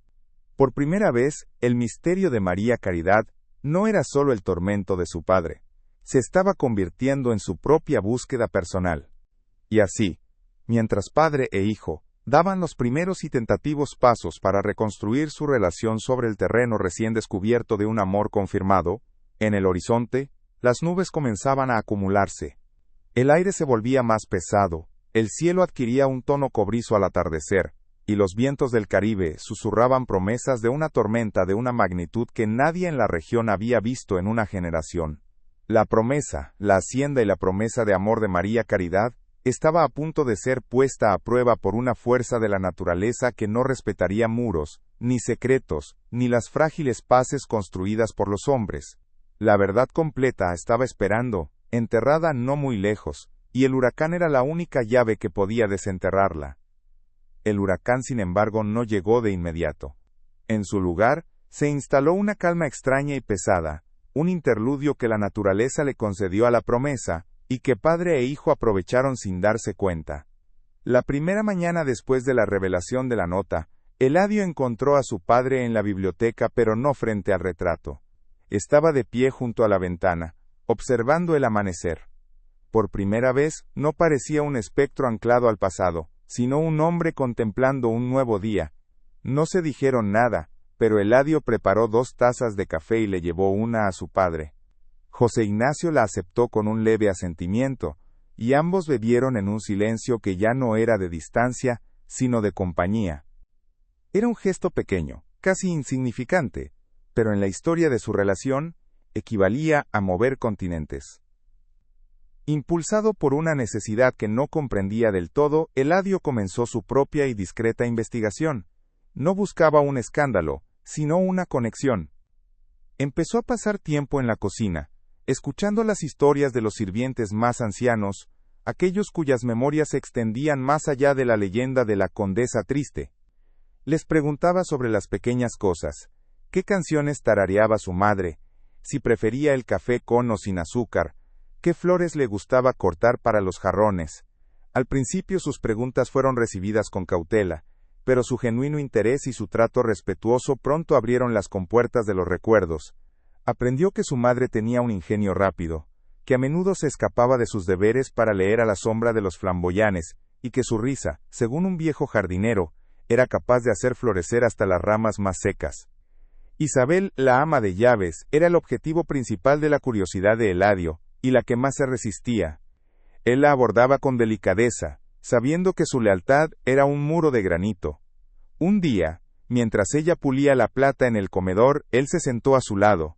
Por primera vez, el misterio de María Caridad no era solo el tormento de su padre, se estaba convirtiendo en su propia búsqueda personal. Y así, mientras padre e hijo daban los primeros y tentativos pasos para reconstruir su relación sobre el terreno recién descubierto de un amor confirmado, en el horizonte, las nubes comenzaban a acumularse. El aire se volvía más pesado, el cielo adquiría un tono cobrizo al atardecer, y los vientos del Caribe susurraban promesas de una tormenta de una magnitud que nadie en la región había visto en una generación. La promesa, la hacienda y la promesa de amor de María Caridad, estaba a punto de ser puesta a prueba por una fuerza de la naturaleza que no respetaría muros, ni secretos, ni las frágiles paces construidas por los hombres. La verdad completa estaba esperando, enterrada no muy lejos, y el huracán era la única llave que podía desenterrarla. El huracán, sin embargo, no llegó de inmediato. En su lugar, se instaló una calma extraña y pesada, un interludio que la naturaleza le concedió a la promesa, y que padre e hijo aprovecharon sin darse cuenta. La primera mañana después de la revelación de la nota, Eladio encontró a su padre en la biblioteca, pero no frente al retrato. Estaba de pie junto a la ventana, observando el amanecer. Por primera vez, no parecía un espectro anclado al pasado, sino un hombre contemplando un nuevo día. No se dijeron nada, pero Eladio preparó 2 tazas de café y le llevó una a su padre. José Ignacio la aceptó con un leve asentimiento, y ambos bebieron en un silencio que ya no era de distancia, sino de compañía. Era un gesto pequeño, casi insignificante, pero en la historia de su relación, equivalía a mover continentes. Impulsado por una necesidad que no comprendía del todo, Eladio comenzó su propia y discreta investigación. No buscaba un escándalo, sino una conexión. Empezó a pasar tiempo en la cocina, escuchando las historias de los sirvientes más ancianos, aquellos cuyas memorias se extendían más allá de la leyenda de la condesa triste. Les preguntaba sobre las pequeñas cosas, qué canciones tarareaba su madre, si prefería el café con o sin azúcar, qué flores le gustaba cortar para los jarrones. Al principio sus preguntas fueron recibidas con cautela, pero su genuino interés y su trato respetuoso pronto abrieron las compuertas de los recuerdos. Aprendió que su madre tenía un ingenio rápido, que a menudo se escapaba de sus deberes para leer a la sombra de los flamboyanes, y que su risa, según un viejo jardinero, era capaz de hacer florecer hasta las ramas más secas. Isabel, la ama de llaves, era el objetivo principal de la curiosidad de Eladio, y la que más se resistía. Él la abordaba con delicadeza, sabiendo que su lealtad era un muro de granito. Un día, mientras ella pulía la plata en el comedor, él se sentó a su lado.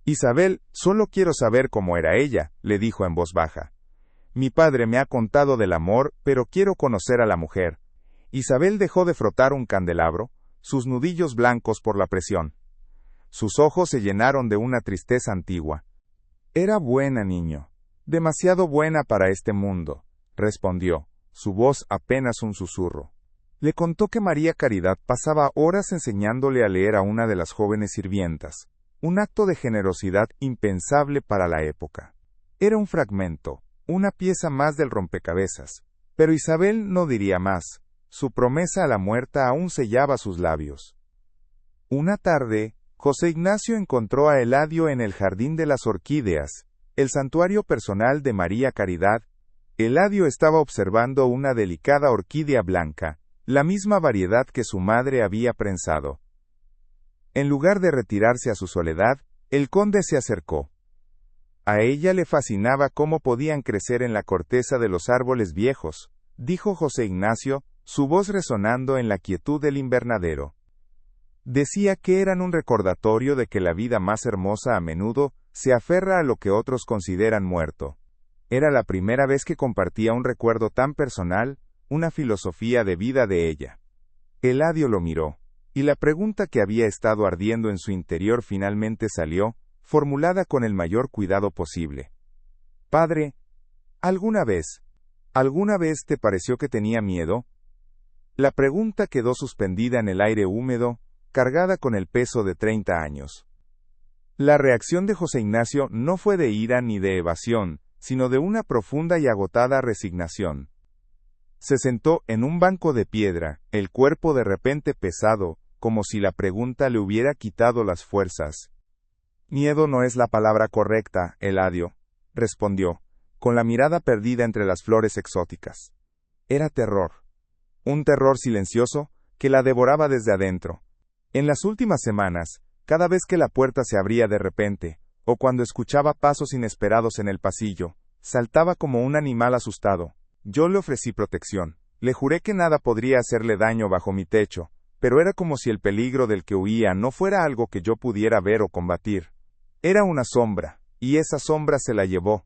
Isabel, solo quiero saber cómo era ella, le dijo en voz baja. Mi padre me ha contado del amor, pero quiero conocer a la mujer. Isabel dejó de frotar un candelabro, sus nudillos blancos por la presión. Sus ojos se llenaron de una tristeza antigua. Era buena, niño. Demasiado buena para este mundo, respondió, su voz apenas un susurro. Le contó que María Caridad pasaba horas enseñándole a leer a una de las jóvenes sirvientas, un acto de generosidad impensable para la época. Era un fragmento, una pieza más del rompecabezas, pero Isabel no diría más. Su promesa a la muerta aún sellaba sus labios. Una tarde, José Ignacio encontró a Eladio en el Jardín de las Orquídeas, el santuario personal de María Caridad. Eladio estaba observando una delicada orquídea blanca, la misma variedad que su madre había prensado. En lugar de retirarse a su soledad, el conde se acercó. A ella le fascinaba cómo podían crecer en la corteza de los árboles viejos, dijo José Ignacio, su voz resonando en la quietud del invernadero. Decía que eran un recordatorio de que la vida más hermosa a menudo se aferra a lo que otros consideran muerto. Era la primera vez que compartía un recuerdo tan personal, una filosofía de vida de ella. Eladio lo miró, y la pregunta que había estado ardiendo en su interior finalmente salió, formulada con el mayor cuidado posible. Padre, ¿alguna vez te pareció que tenía miedo? La pregunta quedó suspendida en el aire húmedo, cargada con el peso de 30 años. La reacción de José Ignacio no fue de ira ni de evasión, sino de una profunda y agotada resignación. Se sentó en un banco de piedra, el cuerpo de repente pesado, como si la pregunta le hubiera quitado las fuerzas. Miedo no es la palabra correcta, Eladio, respondió, con la mirada perdida entre las flores exóticas. Era terror. Un terror silencioso, que la devoraba desde adentro. En las últimas semanas, cada vez que la puerta se abría de repente, o cuando escuchaba pasos inesperados en el pasillo, saltaba como un animal asustado. Yo le ofrecí protección. Le juré que nada podría hacerle daño bajo mi techo, pero era como si el peligro del que huía no fuera algo que yo pudiera ver o combatir. Era una sombra, y esa sombra se la llevó.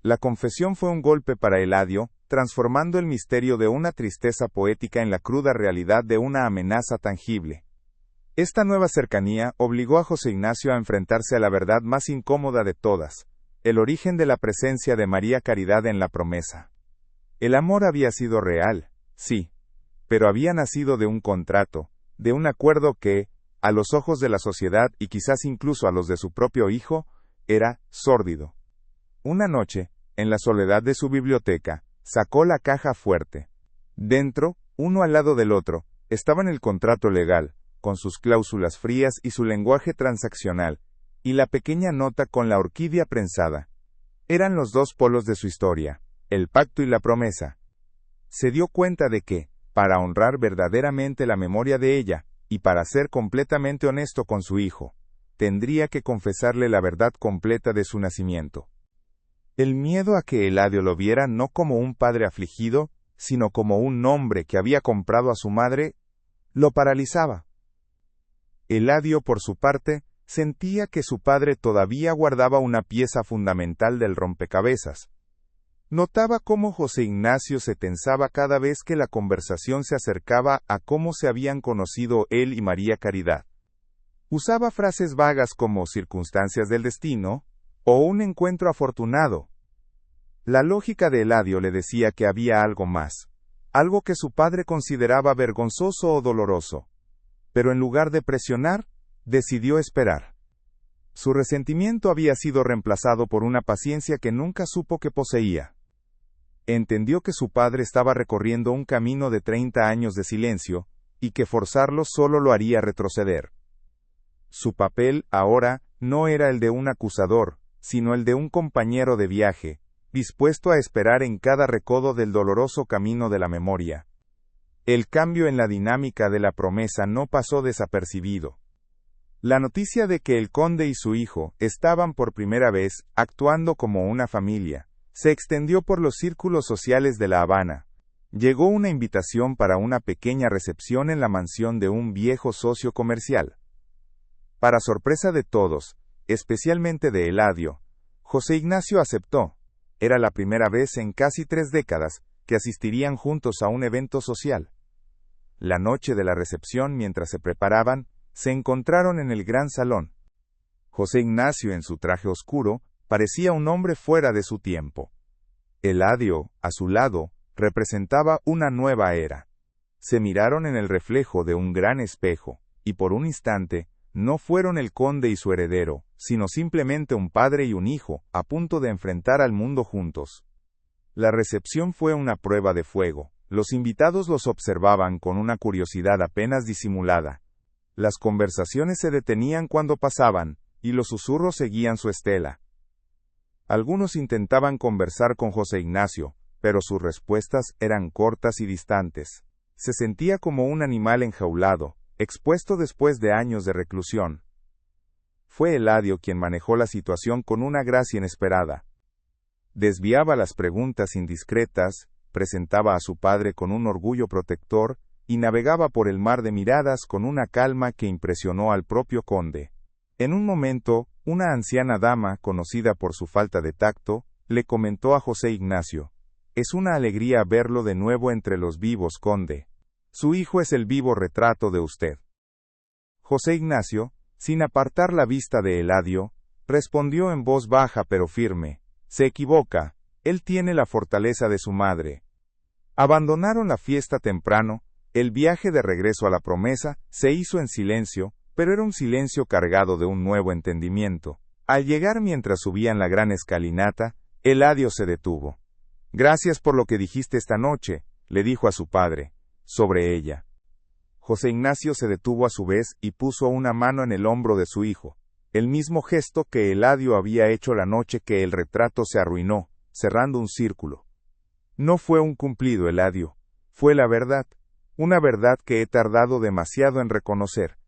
La confesión fue un golpe para Eladio, transformando el misterio de una tristeza poética en la cruda realidad de una amenaza tangible. Esta nueva cercanía obligó a José Ignacio a enfrentarse a la verdad más incómoda de todas, el origen de la presencia de María Caridad en la promesa. El amor había sido real, sí, pero había nacido de un contrato, de un acuerdo que, a los ojos de la sociedad y quizás incluso a los de su propio hijo, era sórdido. Una noche, en la soledad de su biblioteca, sacó la caja fuerte. Dentro, uno al lado del otro, estaban el contrato legal, con sus cláusulas frías y su lenguaje transaccional, y la pequeña nota con la orquídea prensada. Eran los dos polos de su historia, el pacto y la promesa. Se dio cuenta de que, para honrar verdaderamente la memoria de ella, y para ser completamente honesto con su hijo, tendría que confesarle la verdad completa de su nacimiento. El miedo a que Eladio lo viera no como un padre afligido, sino como un hombre que había comprado a su madre, lo paralizaba. Eladio, por su parte, sentía que su padre todavía guardaba una pieza fundamental del rompecabezas. Notaba cómo José Ignacio se tensaba cada vez que la conversación se acercaba a cómo se habían conocido él y María Caridad. Usaba frases vagas como circunstancias del destino, o un encuentro afortunado. La lógica de Eladio le decía que había algo más, algo que su padre consideraba vergonzoso o doloroso. Pero en lugar de presionar, decidió esperar. Su resentimiento había sido reemplazado por una paciencia que nunca supo que poseía. Entendió que su padre estaba recorriendo un camino de 30 años de silencio, y que forzarlo solo lo haría retroceder. Su papel, ahora, no era el de un acusador, sino el de un compañero de viaje, dispuesto a esperar en cada recodo del doloroso camino de la memoria. El cambio en la dinámica de la promesa no pasó desapercibido. La noticia de que el conde y su hijo estaban por primera vez actuando como una familia, se extendió por los círculos sociales de La Habana. Llegó una invitación para una pequeña recepción en la mansión de un viejo socio comercial. Para sorpresa de todos, especialmente de Eladio, José Ignacio aceptó. Era la primera vez en casi 3 décadas que asistirían juntos a un evento social. La noche de la recepción, mientras se preparaban, se encontraron en el gran salón. José Ignacio, en su traje oscuro, parecía un hombre fuera de su tiempo. Eladio, a su lado, representaba una nueva era. Se miraron en el reflejo de un gran espejo, y por un instante, no fueron el conde y su heredero, sino simplemente un padre y un hijo, a punto de enfrentar al mundo juntos. La recepción fue una prueba de fuego. Los invitados los observaban con una curiosidad apenas disimulada. Las conversaciones se detenían cuando pasaban, y los susurros seguían su estela. Algunos intentaban conversar con José Ignacio, pero sus respuestas eran cortas y distantes. Se sentía como un animal enjaulado, expuesto después de años de reclusión. Fue Eladio quien manejó la situación con una gracia inesperada. Desviaba las preguntas indiscretas, presentaba a su padre con un orgullo protector, y navegaba por el mar de miradas con una calma que impresionó al propio conde. En un momento, una anciana dama, conocida por su falta de tacto, le comentó a José Ignacio: «Es una alegría verlo de nuevo entre los vivos, conde. Su hijo es el vivo retrato de usted». José Ignacio, sin apartar la vista de Eladio, respondió en voz baja pero firme: «Se equivoca, él tiene la fortaleza de su madre». Abandonaron la fiesta temprano. El viaje de regreso a la promesa se hizo en silencio, pero era un silencio cargado de un nuevo entendimiento. Al llegar mientras subían la gran escalinata, Eladio se detuvo. «Gracias por lo que dijiste esta noche», le dijo a su padre, sobre ella. José Ignacio se detuvo a su vez y puso una mano en el hombro de su hijo, el mismo gesto que Eladio había hecho la noche que el retrato se arruinó, cerrando un círculo. «No fue un cumplido, Eladio, fue la verdad. Una verdad que he tardado demasiado en reconocer».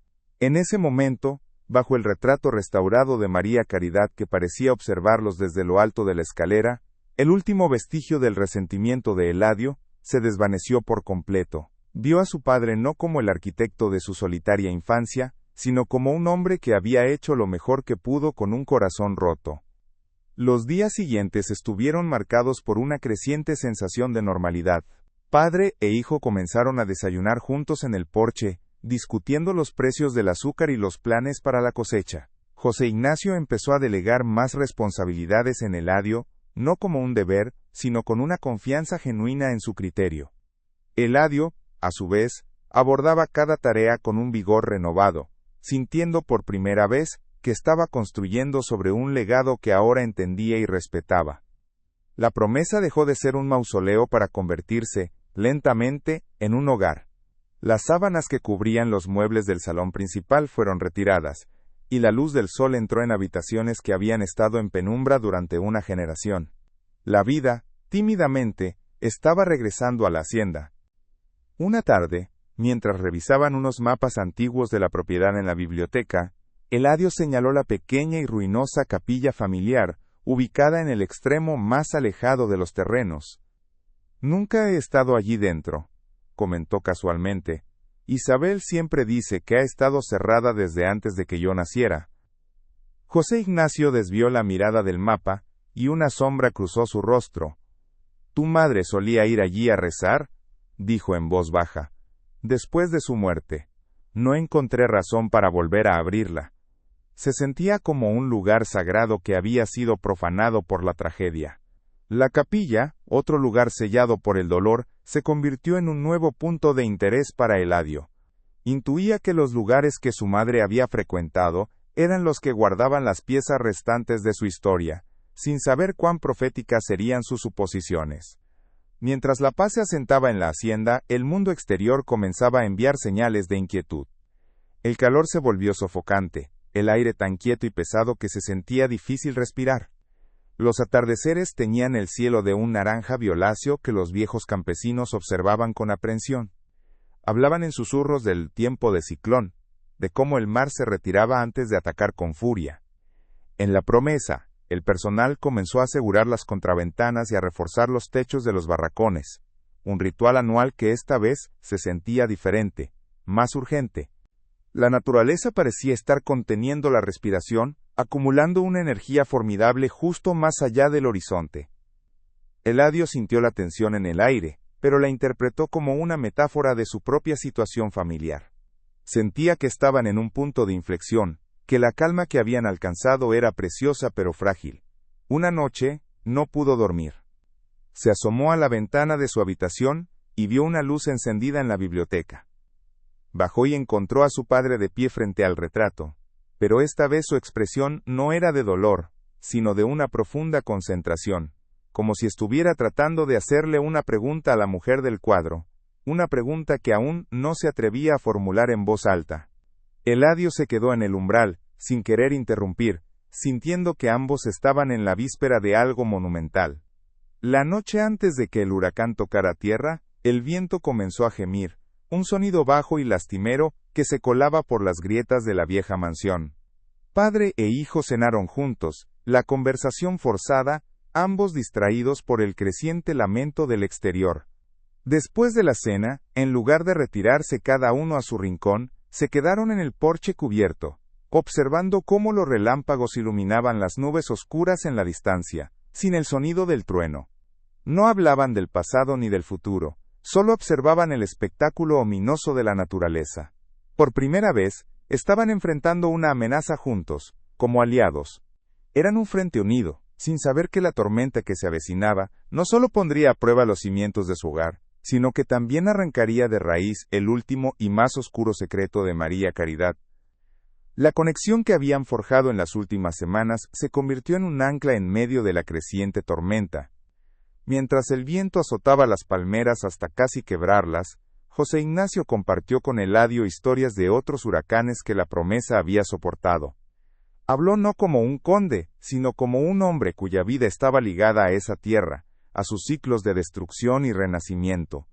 En ese momento, bajo el retrato restaurado de María Caridad que parecía observarlos desde lo alto de la escalera, el último vestigio del resentimiento de Eladio se desvaneció por completo. Vio a su padre no como el arquitecto de su solitaria infancia, sino como un hombre que había hecho lo mejor que pudo con un corazón roto. Los días siguientes estuvieron marcados por una creciente sensación de normalidad. Padre e hijo comenzaron a desayunar juntos en el porche, discutiendo los precios del azúcar y los planes para la cosecha. José Ignacio empezó a delegar más responsabilidades en Eladio, no como un deber, sino con una confianza genuina en su criterio. Eladio, a su vez, abordaba cada tarea con un vigor renovado, sintiendo por primera vez que estaba construyendo sobre un legado que ahora entendía y respetaba. La promesa dejó de ser un mausoleo para convertirse, lentamente, en un hogar. Las sábanas que cubrían los muebles del salón principal fueron retiradas, y la luz del sol entró en habitaciones que habían estado en penumbra durante una generación. La vida, tímidamente, estaba regresando a la hacienda. Una tarde, mientras revisaban unos mapas antiguos de la propiedad en la biblioteca, Eladio señaló la pequeña y ruinosa capilla familiar, ubicada en el extremo más alejado de los terrenos. «Nunca he estado allí dentro», comentó casualmente. «Isabel siempre dice que ha estado cerrada desde antes de que yo naciera». José Ignacio desvió la mirada del mapa, y una sombra cruzó su rostro. «¿Tu madre solía ir allí a rezar?», dijo en voz baja. «Después de su muerte. No encontré razón para volver a abrirla. Se sentía como un lugar sagrado que había sido profanado por la tragedia». La capilla, otro lugar sellado por el dolor, se convirtió en un nuevo punto de interés para Eladio. Intuía que los lugares que su madre había frecuentado eran los que guardaban las piezas restantes de su historia, sin saber cuán proféticas serían sus suposiciones. Mientras la paz se asentaba en la hacienda, el mundo exterior comenzaba a enviar señales de inquietud. El calor se volvió sofocante, el aire tan quieto y pesado que se sentía difícil respirar. Los atardeceres teñían el cielo de un naranja violáceo que los viejos campesinos observaban con aprensión. Hablaban en susurros del tiempo de ciclón, de cómo el mar se retiraba antes de atacar con furia. En La Promesa, el personal comenzó a asegurar las contraventanas y a reforzar los techos de los barracones, un ritual anual que esta vez se sentía diferente, más urgente. La naturaleza parecía estar conteniendo la respiración, acumulando una energía formidable justo más allá del horizonte. Eladio sintió la tensión en el aire, pero la interpretó como una metáfora de su propia situación familiar. Sentía que estaban en un punto de inflexión, que la calma que habían alcanzado era preciosa pero frágil. Una noche, no pudo dormir. Se asomó a la ventana de su habitación, y vio una luz encendida en la biblioteca. Bajó y encontró a su padre de pie frente al retrato, pero esta vez su expresión no era de dolor, sino de una profunda concentración, como si estuviera tratando de hacerle una pregunta a la mujer del cuadro, una pregunta que aún no se atrevía a formular en voz alta. Eladio se quedó en el umbral, sin querer interrumpir, sintiendo que ambos estaban en la víspera de algo monumental. La noche antes de que el huracán tocara tierra, el viento comenzó a gemir, un sonido bajo y lastimero que se colaba por las grietas de la vieja mansión. Padre e hijo cenaron juntos, la conversación forzada, ambos distraídos por el creciente lamento del exterior. Después de la cena, en lugar de retirarse cada uno a su rincón, se quedaron en el porche cubierto, observando cómo los relámpagos iluminaban las nubes oscuras en la distancia, sin el sonido del trueno. No hablaban del pasado ni del futuro, solo observaban el espectáculo ominoso de la naturaleza. Por primera vez, estaban enfrentando una amenaza juntos, como aliados. Eran un frente unido, sin saber que la tormenta que se avecinaba no solo pondría a prueba los cimientos de su hogar, sino que también arrancaría de raíz el último y más oscuro secreto de María Caridad. La conexión que habían forjado en las últimas semanas se convirtió en un ancla en medio de la creciente tormenta. Mientras el viento azotaba las palmeras hasta casi quebrarlas, José Ignacio compartió con Eladio historias de otros huracanes que La Promesa había soportado. Habló no como un conde, sino como un hombre cuya vida estaba ligada a esa tierra, a sus ciclos de destrucción y renacimiento.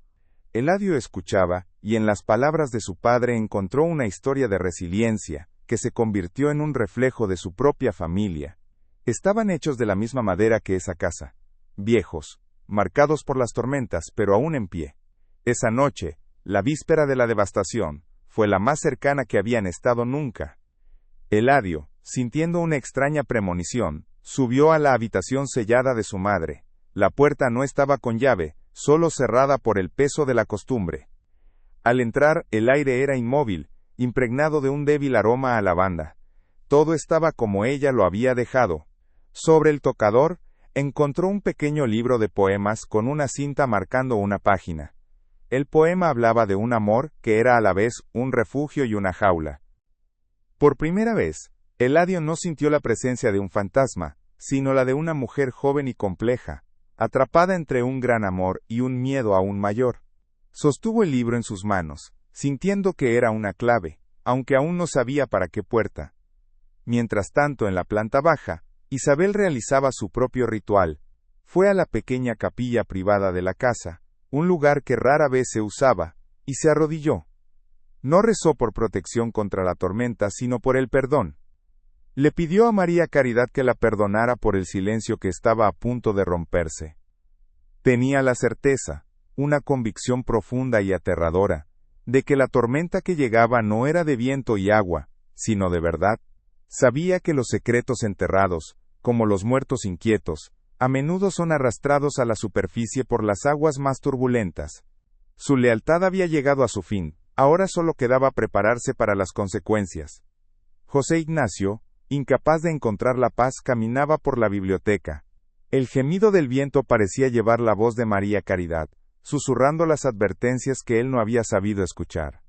Eladio escuchaba, y en las palabras de su padre encontró una historia de resiliencia, que se convirtió en un reflejo de su propia familia. Estaban hechos de la misma madera que esa casa, viejos, marcados por las tormentas, pero aún en pie. Esa noche, la víspera de la devastación, fue la más cercana que habían estado nunca. Eladio, sintiendo una extraña premonición, subió a la habitación sellada de su madre. La puerta no estaba con llave, solo cerrada por el peso de la costumbre. Al entrar, el aire era inmóvil, impregnado de un débil aroma a lavanda. Todo estaba como ella lo había dejado. Sobre el tocador, encontró un pequeño libro de poemas con una cinta marcando una página. El poema hablaba de un amor que era a la vez un refugio y una jaula. Por primera vez, Eladio no sintió la presencia de un fantasma, sino la de una mujer joven y compleja, atrapada entre un gran amor y un miedo aún mayor. Sostuvo el libro en sus manos, sintiendo que era una clave, aunque aún no sabía para qué puerta. Mientras tanto, en la planta baja, Isabel realizaba su propio ritual. Fue a la pequeña capilla privada de la casa, un lugar que rara vez se usaba, y se arrodilló. No rezó por protección contra la tormenta, sino por el perdón. Le pidió a María Caridad que la perdonara por el silencio que estaba a punto de romperse. Tenía la certeza, una convicción profunda y aterradora, de que la tormenta que llegaba no era de viento y agua, sino de verdad. Sabía que los secretos enterrados, como los muertos inquietos, a menudo son arrastrados a la superficie por las aguas más turbulentas. Su lealtad había llegado a su fin, ahora solo quedaba prepararse para las consecuencias. José Ignacio, incapaz de encontrar la paz, caminaba por la biblioteca. El gemido del viento parecía llevar la voz de María Caridad, susurrando las advertencias que él no había sabido escuchar.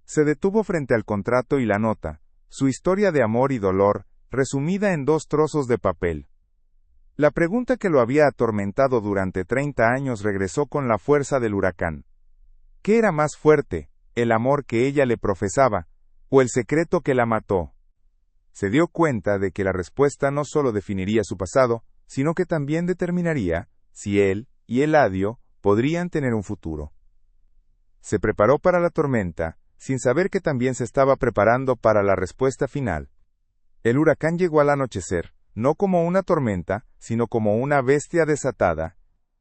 Se detuvo frente al contrato y la nota, Su historia de amor y dolor, resumida en 2 trozos de papel. La pregunta que lo había atormentado durante 30 años regresó con la fuerza del huracán. ¿Qué era más fuerte, el amor que ella le profesaba, o el secreto que la mató? Se dio cuenta de que la respuesta no solo definiría su pasado, sino que también determinaría si él y Eladio podrían tener un futuro. Se preparó para la tormenta, sin saber que también se estaba preparando para la respuesta final. El huracán llegó al anochecer, no como una tormenta, sino como una bestia desatada.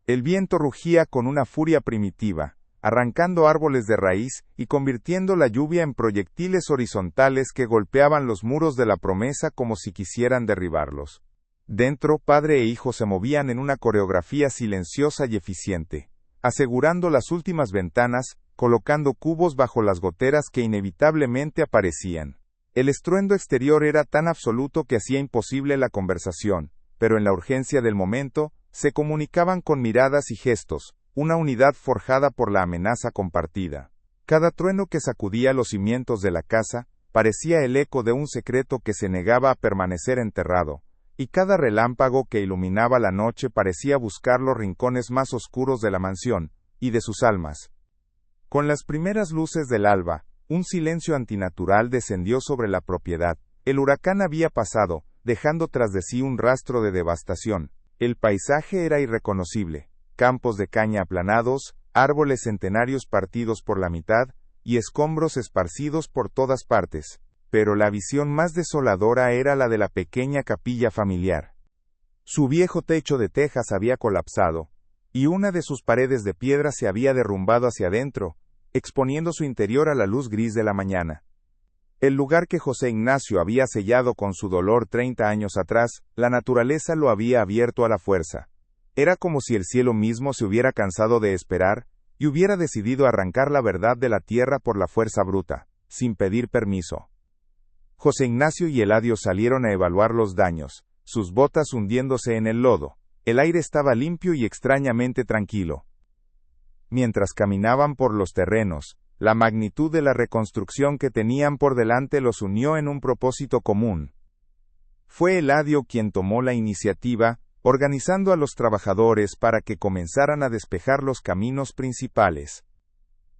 El viento rugía con una furia primitiva, arrancando árboles de raíz y convirtiendo la lluvia en proyectiles horizontales que golpeaban los muros de la promesa como si quisieran derribarlos. Dentro, padre e hijo se movían en una coreografía silenciosa y eficiente, asegurando las últimas ventanas, colocando cubos bajo las goteras que inevitablemente aparecían. El estruendo exterior era tan absoluto que hacía imposible la conversación, pero en la urgencia del momento, se comunicaban con miradas y gestos, una unidad forjada por la amenaza compartida. Cada trueno que sacudía los cimientos de la casa, parecía el eco de un secreto que se negaba a permanecer enterrado, y cada relámpago que iluminaba la noche parecía buscar los rincones más oscuros de la mansión, y de sus almas. Con las primeras luces del alba, un silencio antinatural descendió sobre la propiedad. El huracán había pasado, dejando tras de sí un rastro de devastación. El paisaje era irreconocible. Campos de caña aplanados, árboles centenarios partidos por la mitad, y escombros esparcidos por todas partes. Pero la visión más desoladora era la de la pequeña capilla familiar. Su viejo techo de tejas había colapsado, y una de sus paredes de piedra se había derrumbado hacia adentro, exponiendo su interior a la luz gris de la mañana. El lugar que José Ignacio había sellado con su dolor 30 años atrás, la naturaleza lo había abierto a la fuerza. Era como si el cielo mismo se hubiera cansado de esperar, y hubiera decidido arrancar la verdad de la tierra por la fuerza bruta, sin pedir permiso. José Ignacio y Eladio salieron a evaluar los daños, sus botas hundiéndose en el lodo. El aire estaba limpio y extrañamente tranquilo. Mientras caminaban por los terrenos, la magnitud de la reconstrucción que tenían por delante los unió en un propósito común. Fue Eladio quien tomó la iniciativa, organizando a los trabajadores para que comenzaran a despejar los caminos principales.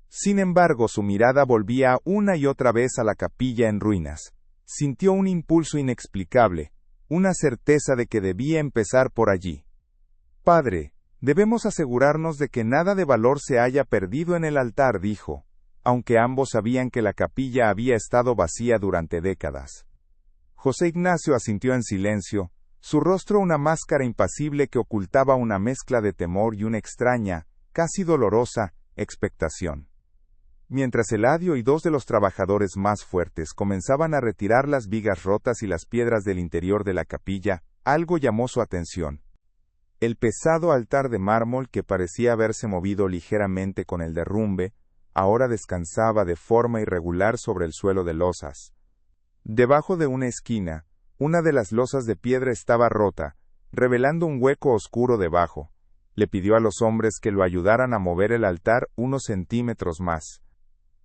Sin embargo, su mirada volvía una y otra vez a la capilla en ruinas. Sintió un impulso inexplicable, una certeza de que debía empezar por allí. Padre, debemos asegurarnos de que nada de valor se haya perdido en el altar, dijo, aunque ambos sabían que la capilla había estado vacía durante décadas. José Ignacio asintió en silencio, su rostro una máscara impasible que ocultaba una mezcla de temor y una extraña, casi dolorosa, expectación. Mientras Eladio y 2 de los trabajadores más fuertes comenzaban a retirar las vigas rotas y las piedras del interior de la capilla, algo llamó su atención. El pesado altar de mármol que parecía haberse movido ligeramente con el derrumbe, ahora descansaba de forma irregular sobre el suelo de losas. Debajo de una esquina, una de las losas de piedra estaba rota, revelando un hueco oscuro debajo. Le pidió a los hombres que lo ayudaran a mover el altar unos centímetros más.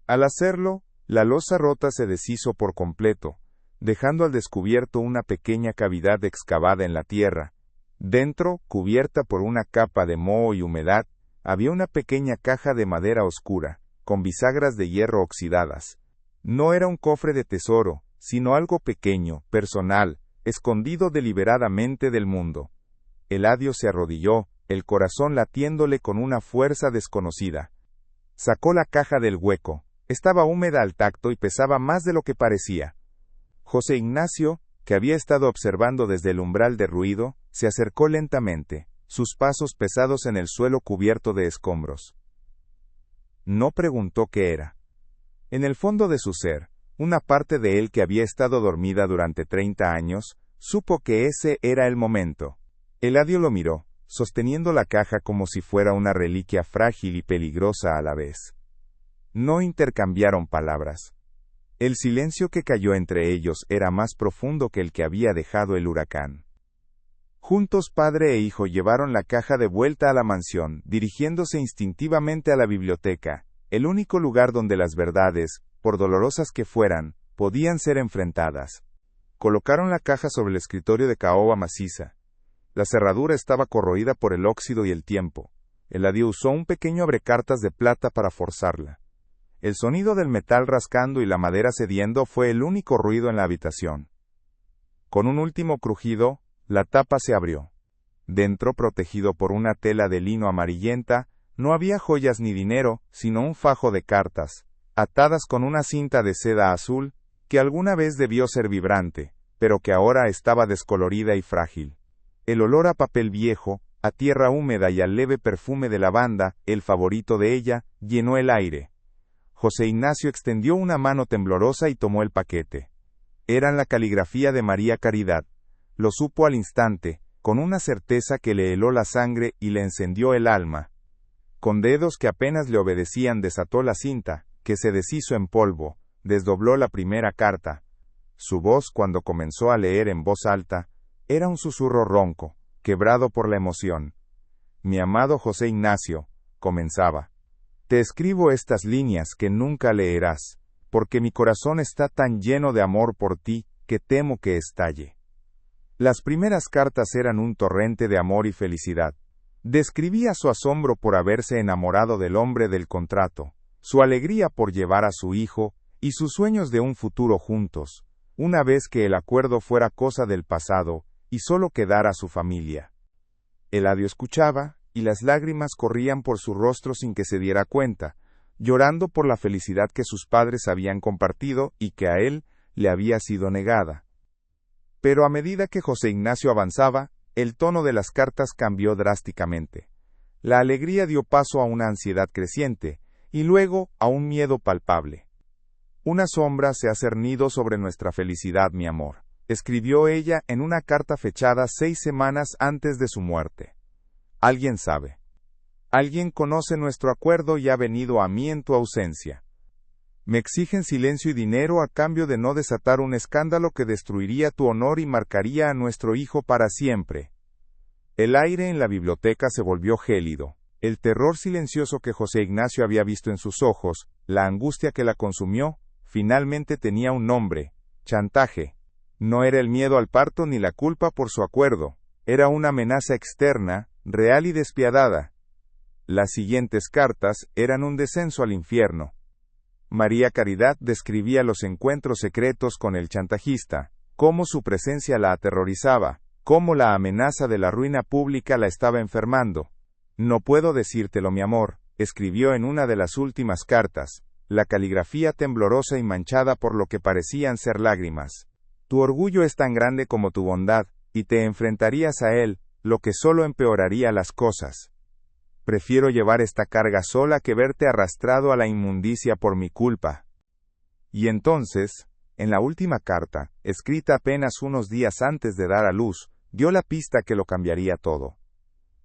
Al hacerlo, la losa rota se deshizo por completo, dejando al descubierto una pequeña cavidad excavada en la tierra. Dentro, cubierta por una capa de moho y humedad, había una pequeña caja de madera oscura, con bisagras de hierro oxidadas. No era un cofre de tesoro, sino algo pequeño, personal, escondido deliberadamente del mundo. Eladio se arrodilló, el corazón latiéndole con una fuerza desconocida. Sacó la caja del hueco. Estaba húmeda al tacto y pesaba más de lo que parecía. José Ignacio, que había estado observando desde el umbral de ruido, se acercó lentamente, sus pasos pesados en el suelo cubierto de escombros. No preguntó qué era. En el fondo de su ser, una parte de él que había estado dormida durante 30 años, supo que ese era el momento. Eladio lo miró, sosteniendo la caja como si fuera una reliquia frágil y peligrosa a la vez. No intercambiaron palabras. El silencio que cayó entre ellos era más profundo que el que había dejado el huracán. Juntos padre e hijo llevaron la caja de vuelta a la mansión, dirigiéndose instintivamente a la biblioteca, el único lugar donde las verdades, por dolorosas que fueran, podían ser enfrentadas. Colocaron la caja sobre el escritorio de caoba maciza. La cerradura estaba corroída por el óxido y el tiempo. Eladio usó un pequeño abrecartas de plata para forzarla. El sonido del metal rascando y la madera cediendo fue el único ruido en la habitación. Con un último crujido, la tapa se abrió. Dentro, protegido por una tela de lino amarillenta, no había joyas ni dinero, sino un fajo de cartas, atadas con una cinta de seda azul, que alguna vez debió ser vibrante, pero que ahora estaba descolorida y frágil. El olor a papel viejo, a tierra húmeda y al leve perfume de lavanda, el favorito de ella, llenó el aire. José Ignacio extendió una mano temblorosa y tomó el paquete. Eran la caligrafía de María Caridad. Lo supo al instante, con una certeza que le heló la sangre y le encendió el alma. Con dedos que apenas le obedecían desató la cinta, que se deshizo en polvo, desdobló la primera carta. Su voz, cuando comenzó a leer en voz alta, era un susurro ronco, quebrado por la emoción. Mi amado José Ignacio, comenzaba. Te escribo estas líneas que nunca leerás, porque mi corazón está tan lleno de amor por ti, que temo que estalle. Las primeras cartas eran un torrente de amor y felicidad. Describía su asombro por haberse enamorado del hombre del contrato, su alegría por llevar a su hijo, y sus sueños de un futuro juntos, una vez que el acuerdo fuera cosa del pasado, y solo quedara su familia. Eladio escuchaba, y las lágrimas corrían por su rostro sin que se diera cuenta, llorando por la felicidad que sus padres habían compartido y que a él le había sido negada. Pero a medida que José Ignacio avanzaba, el tono de las cartas cambió drásticamente. La alegría dio paso a una ansiedad creciente, y luego a un miedo palpable. Una sombra se ha cernido sobre nuestra felicidad, mi amor, escribió ella en una carta fechada 6 semanas antes de su muerte. Alguien sabe. Alguien conoce nuestro acuerdo y ha venido a mí en tu ausencia. Me exigen silencio y dinero a cambio de no desatar un escándalo que destruiría tu honor y marcaría a nuestro hijo para siempre. El aire en la biblioteca se volvió gélido. El terror silencioso que José Ignacio había visto en sus ojos, la angustia que la consumió, finalmente tenía un nombre: chantaje. No era el miedo al parto ni la culpa por su acuerdo, era una amenaza externa, real y despiadada. Las siguientes cartas eran un descenso al infierno. María Caridad describía los encuentros secretos con el chantajista, cómo su presencia la aterrorizaba, cómo la amenaza de la ruina pública la estaba enfermando. No puedo decírtelo, mi amor, escribió en una de las últimas cartas, la caligrafía temblorosa y manchada por lo que parecían ser lágrimas. Tu orgullo es tan grande como tu bondad, y te enfrentarías a él, lo que solo empeoraría las cosas. Prefiero llevar esta carga sola que verte arrastrado a la inmundicia por mi culpa. Y entonces, en la última carta, escrita apenas unos días antes de dar a luz, dio la pista que lo cambiaría todo.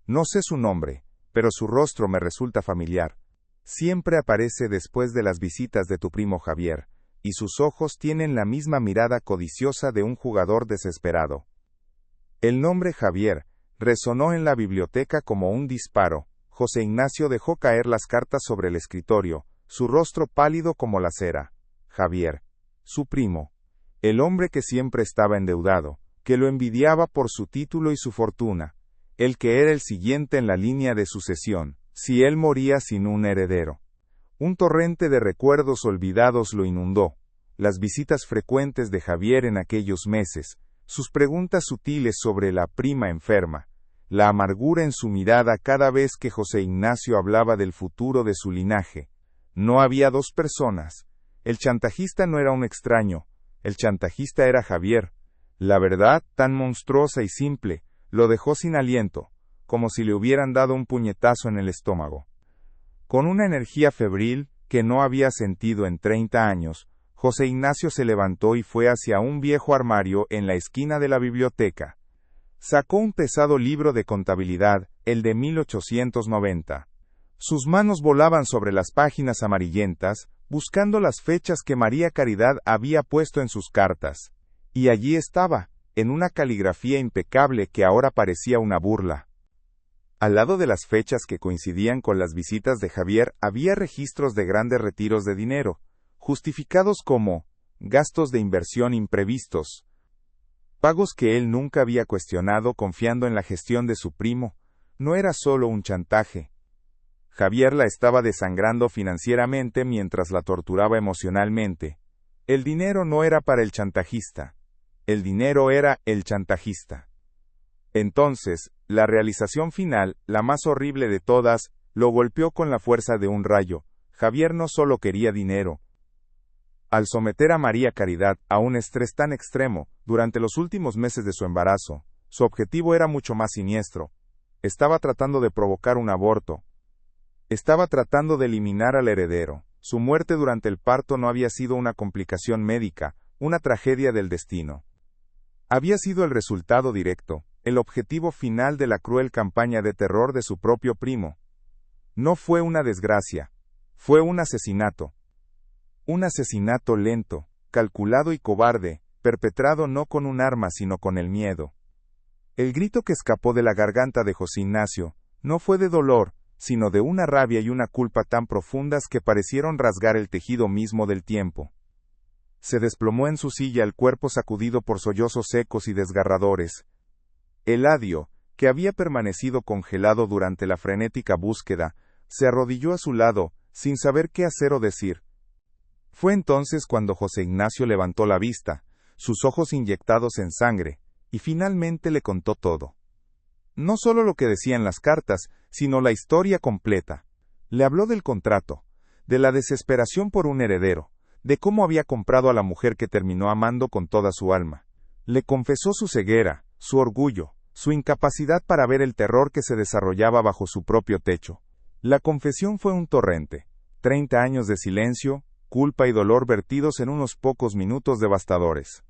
No sé su nombre, pero su rostro me resulta familiar. Siempre aparece después de las visitas de tu primo Javier, y sus ojos tienen la misma mirada codiciosa de un jugador desesperado. El nombre Javier resonó en la biblioteca como un disparo. José Ignacio dejó caer las cartas sobre el escritorio, su rostro pálido como la cera. Javier, su primo, el hombre que siempre estaba endeudado, que lo envidiaba por su título y su fortuna, el que era el siguiente en la línea de sucesión, si él moría sin un heredero. Un torrente de recuerdos olvidados lo inundó, las visitas frecuentes de Javier en aquellos meses, sus preguntas sutiles sobre la prima enferma, la amargura en su mirada cada vez que José Ignacio hablaba del futuro de su linaje. No había dos personas. El chantajista no era un extraño, el chantajista era Javier. La verdad, tan monstruosa y simple, lo dejó sin aliento, como si le hubieran dado un puñetazo en el estómago. Con una energía febril, que no había sentido en 30 años, José Ignacio se levantó y fue hacia un viejo armario en la esquina de la biblioteca. Sacó un pesado libro de contabilidad, el de 1890. Sus manos volaban sobre las páginas amarillentas, buscando las fechas que María Caridad había puesto en sus cartas. Y allí estaba, en una caligrafía impecable que ahora parecía una burla. Al lado de las fechas que coincidían con las visitas de Javier había registros de grandes retiros de dinero, justificados como gastos de inversión imprevistos, pagos que él nunca había cuestionado confiando en la gestión de su primo. No era solo un chantaje. Javier la estaba desangrando financieramente mientras la torturaba emocionalmente. El dinero no era para el chantajista. El dinero era el chantajista. Entonces, la realización final, la más horrible de todas, lo golpeó con la fuerza de un rayo. Javier no solo quería dinero. Al someter a María Caridad a un estrés tan extremo, durante los últimos meses de su embarazo, su objetivo era mucho más siniestro. Estaba tratando de provocar un aborto. Estaba tratando de eliminar al heredero. Su muerte durante el parto no había sido una complicación médica, una tragedia del destino. Había sido el resultado directo, el objetivo final de la cruel campaña de terror de su propio primo. No fue una desgracia, fue un asesinato. Un asesinato lento, calculado y cobarde, perpetrado no con un arma sino con el miedo. El grito que escapó de la garganta de José Ignacio no fue de dolor, sino de una rabia y una culpa tan profundas que parecieron rasgar el tejido mismo del tiempo. Se desplomó en su silla, el cuerpo sacudido por sollozos secos y desgarradores. Eladio, que había permanecido congelado durante la frenética búsqueda, se arrodilló a su lado, sin saber qué hacer o decir. Fue entonces cuando José Ignacio levantó la vista, sus ojos inyectados en sangre, y finalmente le contó todo. No solo lo que decían las cartas, sino la historia completa. Le habló del contrato, de la desesperación por un heredero, de cómo había comprado a la mujer que terminó amando con toda su alma. Le confesó su ceguera, su orgullo, su incapacidad para ver el terror que se desarrollaba bajo su propio techo. La confesión fue un torrente. 30 años de silencio, culpa y dolor vertidos en unos pocos minutos devastadores.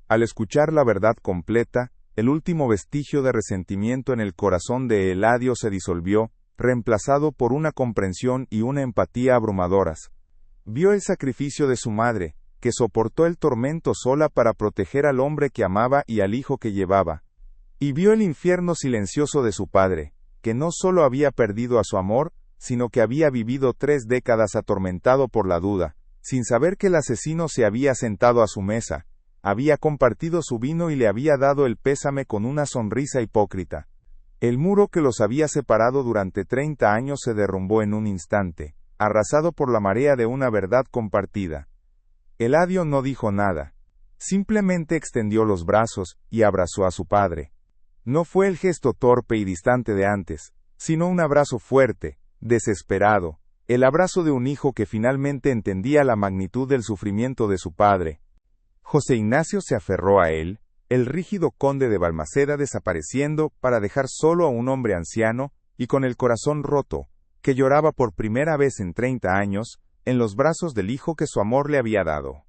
Al escuchar la verdad completa, el último vestigio de resentimiento en el corazón de Eladio se disolvió, reemplazado por una comprensión y una empatía abrumadoras. Vio el sacrificio de su madre, que soportó el tormento sola para proteger al hombre que amaba y al hijo que llevaba. Y vio el infierno silencioso de su padre, que no solo había perdido a su amor, sino que había vivido 3 décadas atormentado por la duda, sin saber que el asesino se había sentado a su mesa, había compartido su vino y le había dado el pésame con una sonrisa hipócrita. El muro que los había separado durante 30 años se derrumbó en un instante, arrasado por la marea de una verdad compartida. Eladio no dijo nada. Simplemente extendió los brazos y abrazó a su padre. No fue el gesto torpe y distante de antes, sino un abrazo fuerte, desesperado, el abrazo de un hijo que finalmente entendía la magnitud del sufrimiento de su padre. José Ignacio se aferró a él, el rígido conde de Balmaceda desapareciendo para dejar solo a un hombre anciano y con el corazón roto, que lloraba por primera vez en 30 años, en los brazos del hijo que su amor le había dado.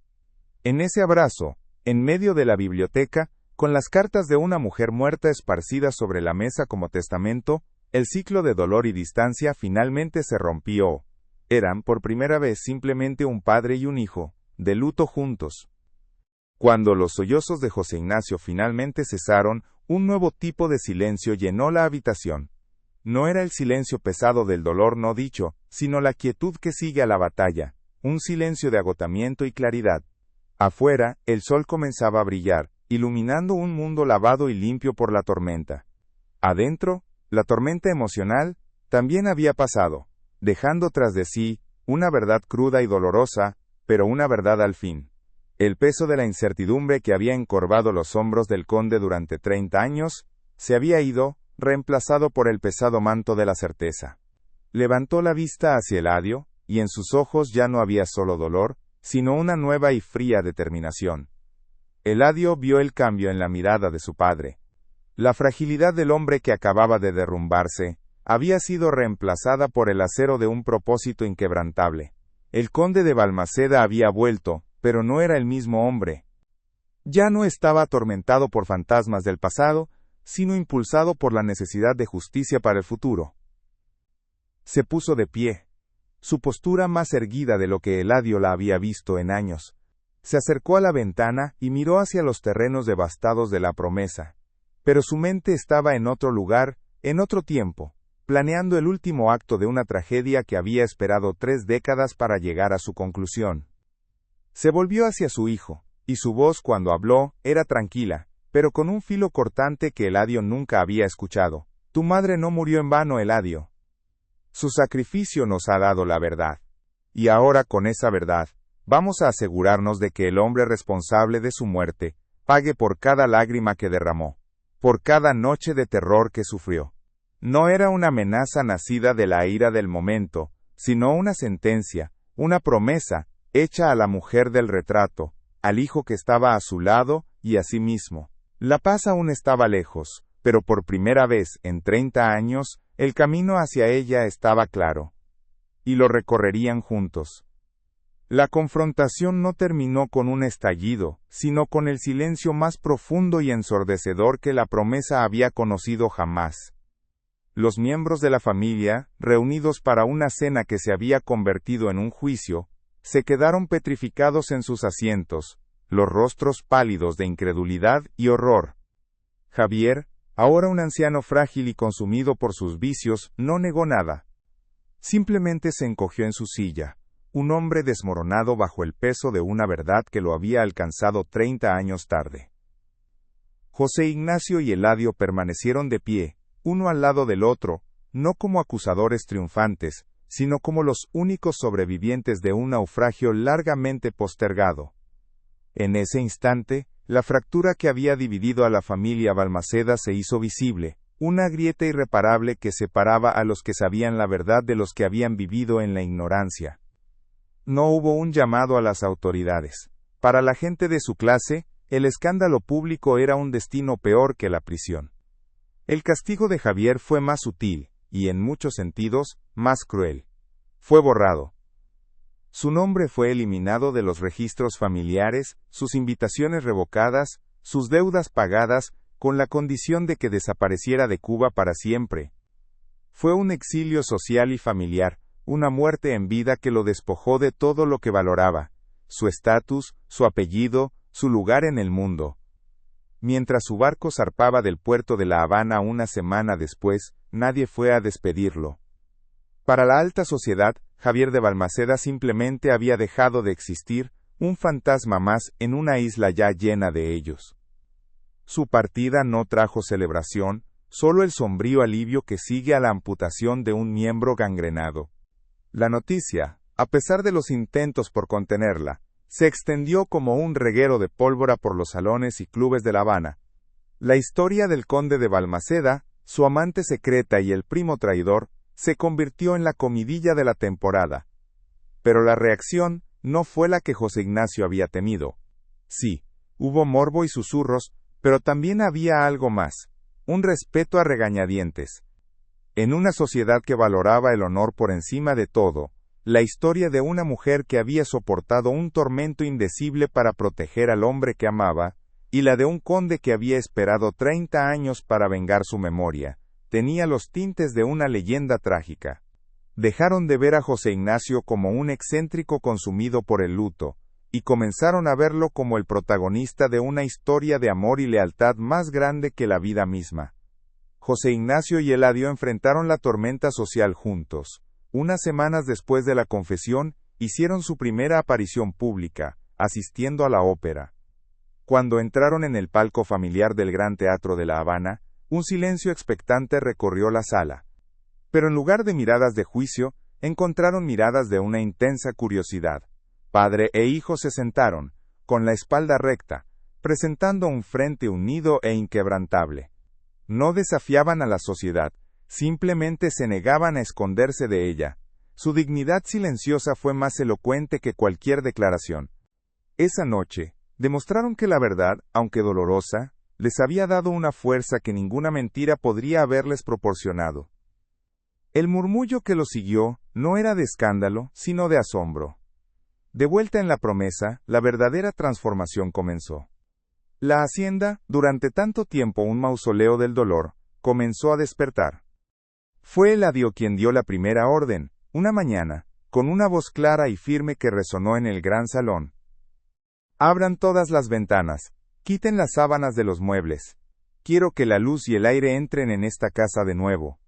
En ese abrazo, en medio de la biblioteca, con las cartas de una mujer muerta esparcidas sobre la mesa como testamento, el ciclo de dolor y distancia finalmente se rompió. Eran por primera vez simplemente un padre y un hijo, de luto juntos. Cuando los sollozos de José Ignacio finalmente cesaron, un nuevo tipo de silencio llenó la habitación. No era el silencio pesado del dolor no dicho, sino la quietud que sigue a la batalla, un silencio de agotamiento y claridad. Afuera, el sol comenzaba a brillar, iluminando un mundo lavado y limpio por la tormenta. Adentro, la tormenta emocional también había pasado, dejando tras de sí una verdad cruda y dolorosa, pero una verdad al fin. El peso de la incertidumbre que había encorvado los hombros del conde durante 30 años, se había ido, reemplazado por el pesado manto de la certeza. Levantó la vista hacia Eladio, y en sus ojos ya no había solo dolor, sino una nueva y fría determinación. Eladio vio el cambio en la mirada de su padre. La fragilidad del hombre que acababa de derrumbarse, había sido reemplazada por el acero de un propósito inquebrantable. El conde de Balmaceda había vuelto, pero no era el mismo hombre. Ya no estaba atormentado por fantasmas del pasado, sino impulsado por la necesidad de justicia para el futuro. Se puso de pie, su postura más erguida de lo que Eladio la había visto en años. Se acercó a la ventana y miró hacia los terrenos devastados de la promesa. Pero su mente estaba en otro lugar, en otro tiempo, planeando el último acto de una tragedia que había esperado 3 décadas para llegar a su conclusión. Se volvió hacia su hijo, y su voz cuando habló era tranquila, pero con un filo cortante que Eladio nunca había escuchado. Tu madre no murió en vano, Eladio. Su sacrificio nos ha dado la verdad. Y ahora con esa verdad, vamos a asegurarnos de que el hombre responsable de su muerte pague por cada lágrima que derramó, por cada noche de terror que sufrió. No era una amenaza nacida de la ira del momento, sino una sentencia, una promesa, hecha a la mujer del retrato, al hijo que estaba a su lado y a sí mismo. La paz aún estaba lejos, pero por primera vez en 30 años, el camino hacia ella estaba claro. Y lo recorrerían juntos. La confrontación no terminó con un estallido, sino con el silencio más profundo y ensordecedor que la promesa había conocido jamás. Los miembros de la familia, reunidos para una cena que se había convertido en un juicio, se quedaron petrificados en sus asientos, los rostros pálidos de incredulidad y horror. Javier, ahora un anciano frágil y consumido por sus vicios, no negó nada. Simplemente se encogió en su silla, un hombre desmoronado bajo el peso de una verdad que lo había alcanzado 30 años tarde. José Ignacio y Eladio permanecieron de pie, uno al lado del otro, no como acusadores triunfantes, sino como los únicos sobrevivientes de un naufragio largamente postergado. En ese instante, la fractura que había dividido a la familia Balmaceda se hizo visible, una grieta irreparable que separaba a los que sabían la verdad de los que habían vivido en la ignorancia. No hubo un llamado a las autoridades. Para la gente de su clase, el escándalo público era un destino peor que la prisión. El castigo de Javier fue más sutil, y en muchos sentidos, más cruel. Fue borrado. Su nombre fue eliminado de los registros familiares, sus invitaciones revocadas, sus deudas pagadas, con la condición de que desapareciera de Cuba para siempre. Fue un exilio social y familiar, una muerte en vida que lo despojó de todo lo que valoraba, su estatus, su apellido, su lugar en el mundo. Mientras su barco zarpaba del puerto de La Habana una semana después, nadie fue a despedirlo. Para la alta sociedad, Javier de Balmaceda simplemente había dejado de existir, un fantasma más en una isla ya llena de ellos. Su partida no trajo celebración, solo el sombrío alivio que sigue a la amputación de un miembro gangrenado. La noticia, a pesar de los intentos por contenerla, se extendió como un reguero de pólvora por los salones y clubes de La Habana. La historia del conde de Balmaceda, su amante secreta y el primo traidor, se convirtió en la comidilla de la temporada. Pero la reacción no fue la que José Ignacio había temido. Sí, hubo morbo y susurros, pero también había algo más, un respeto a regañadientes. En una sociedad que valoraba el honor por encima de todo, la historia de una mujer que había soportado un tormento indecible para proteger al hombre que amaba, y la de un conde que había esperado 30 años para vengar su memoria, tenía los tintes de una leyenda trágica. Dejaron de ver a José Ignacio como un excéntrico consumido por el luto, y comenzaron a verlo como el protagonista de una historia de amor y lealtad más grande que la vida misma. José Ignacio y Eladio enfrentaron la tormenta social juntos. Unas semanas después de la confesión, hicieron su primera aparición pública, asistiendo a la ópera. Cuando entraron en el palco familiar del Gran Teatro de La Habana, un silencio expectante recorrió la sala. Pero en lugar de miradas de juicio, encontraron miradas de una intensa curiosidad. Padre e hijo se sentaron, con la espalda recta, presentando un frente unido e inquebrantable. No desafiaban a la sociedad, simplemente se negaban a esconderse de ella. Su dignidad silenciosa fue más elocuente que cualquier declaración. Esa noche, demostraron que la verdad, aunque dolorosa, les había dado una fuerza que ninguna mentira podría haberles proporcionado. El murmullo que lo siguió no era de escándalo, sino de asombro. De vuelta en la promesa, la verdadera transformación comenzó. La hacienda, durante tanto tiempo un mausoleo del dolor, comenzó a despertar. Fue Eladio quien dio la primera orden, una mañana, con una voz clara y firme que resonó en el gran salón. Abran todas las ventanas, quiten las sábanas de los muebles. Quiero que la luz y el aire entren en esta casa de nuevo.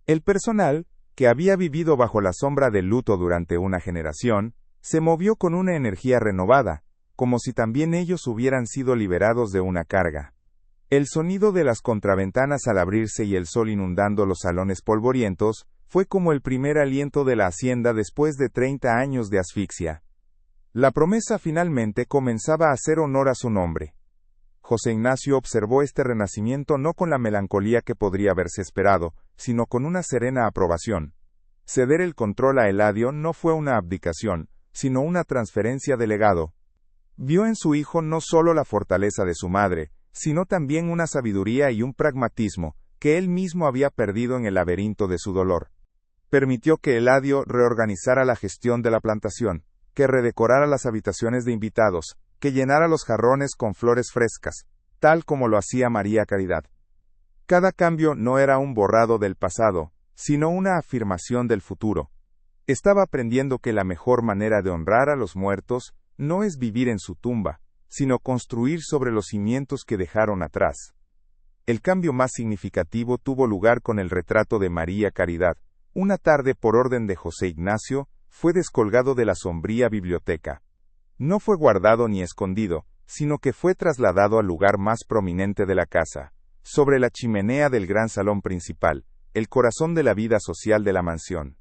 El personal, que había vivido bajo la sombra del luto durante una generación, Se movió con una energía renovada, como si también ellos hubieran sido liberados de una carga. El sonido de las contraventanas al abrirse y el sol inundando los salones polvorientos, fue como el primer aliento de la hacienda después de 30 años de asfixia. La promesa finalmente comenzaba a hacer honor a su nombre. José Ignacio observó este renacimiento no con la melancolía que podría haberse esperado, sino con una serena aprobación. Ceder el control a Eladio no fue una abdicación, sino una transferencia de legado. Vio en su hijo no solo la fortaleza de su madre, sino también una sabiduría y un pragmatismo, que él mismo había perdido en el laberinto de su dolor. Permitió que Eladio reorganizara la gestión de la plantación, que redecorara las habitaciones de invitados, que llenara los jarrones con flores frescas, tal como lo hacía María Caridad. Cada cambio no era un borrado del pasado, sino una afirmación del futuro. Estaba aprendiendo que la mejor manera de honrar a los muertos no es vivir en su tumba, sino construir sobre los cimientos que dejaron atrás. El cambio más significativo tuvo lugar con el retrato de María Caridad. Una tarde, por orden de José Ignacio, fue descolgado de la sombría biblioteca. No fue guardado ni escondido, sino que fue trasladado al lugar más prominente de la casa, sobre la chimenea del gran salón principal, el corazón de la vida social de la mansión.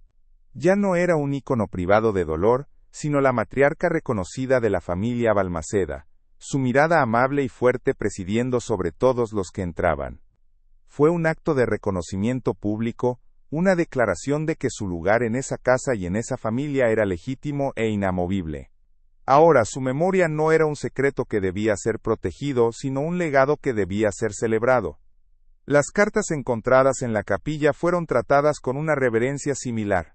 Ya no era un ícono privado de dolor, sino la matriarca reconocida de la familia Balmaceda, su mirada amable y fuerte presidiendo sobre todos los que entraban. Fue un acto de reconocimiento público, una declaración de que su lugar en esa casa y en esa familia era legítimo e inamovible. Ahora su memoria no era un secreto que debía ser protegido, sino un legado que debía ser celebrado. Las cartas encontradas en la capilla fueron tratadas con una reverencia similar.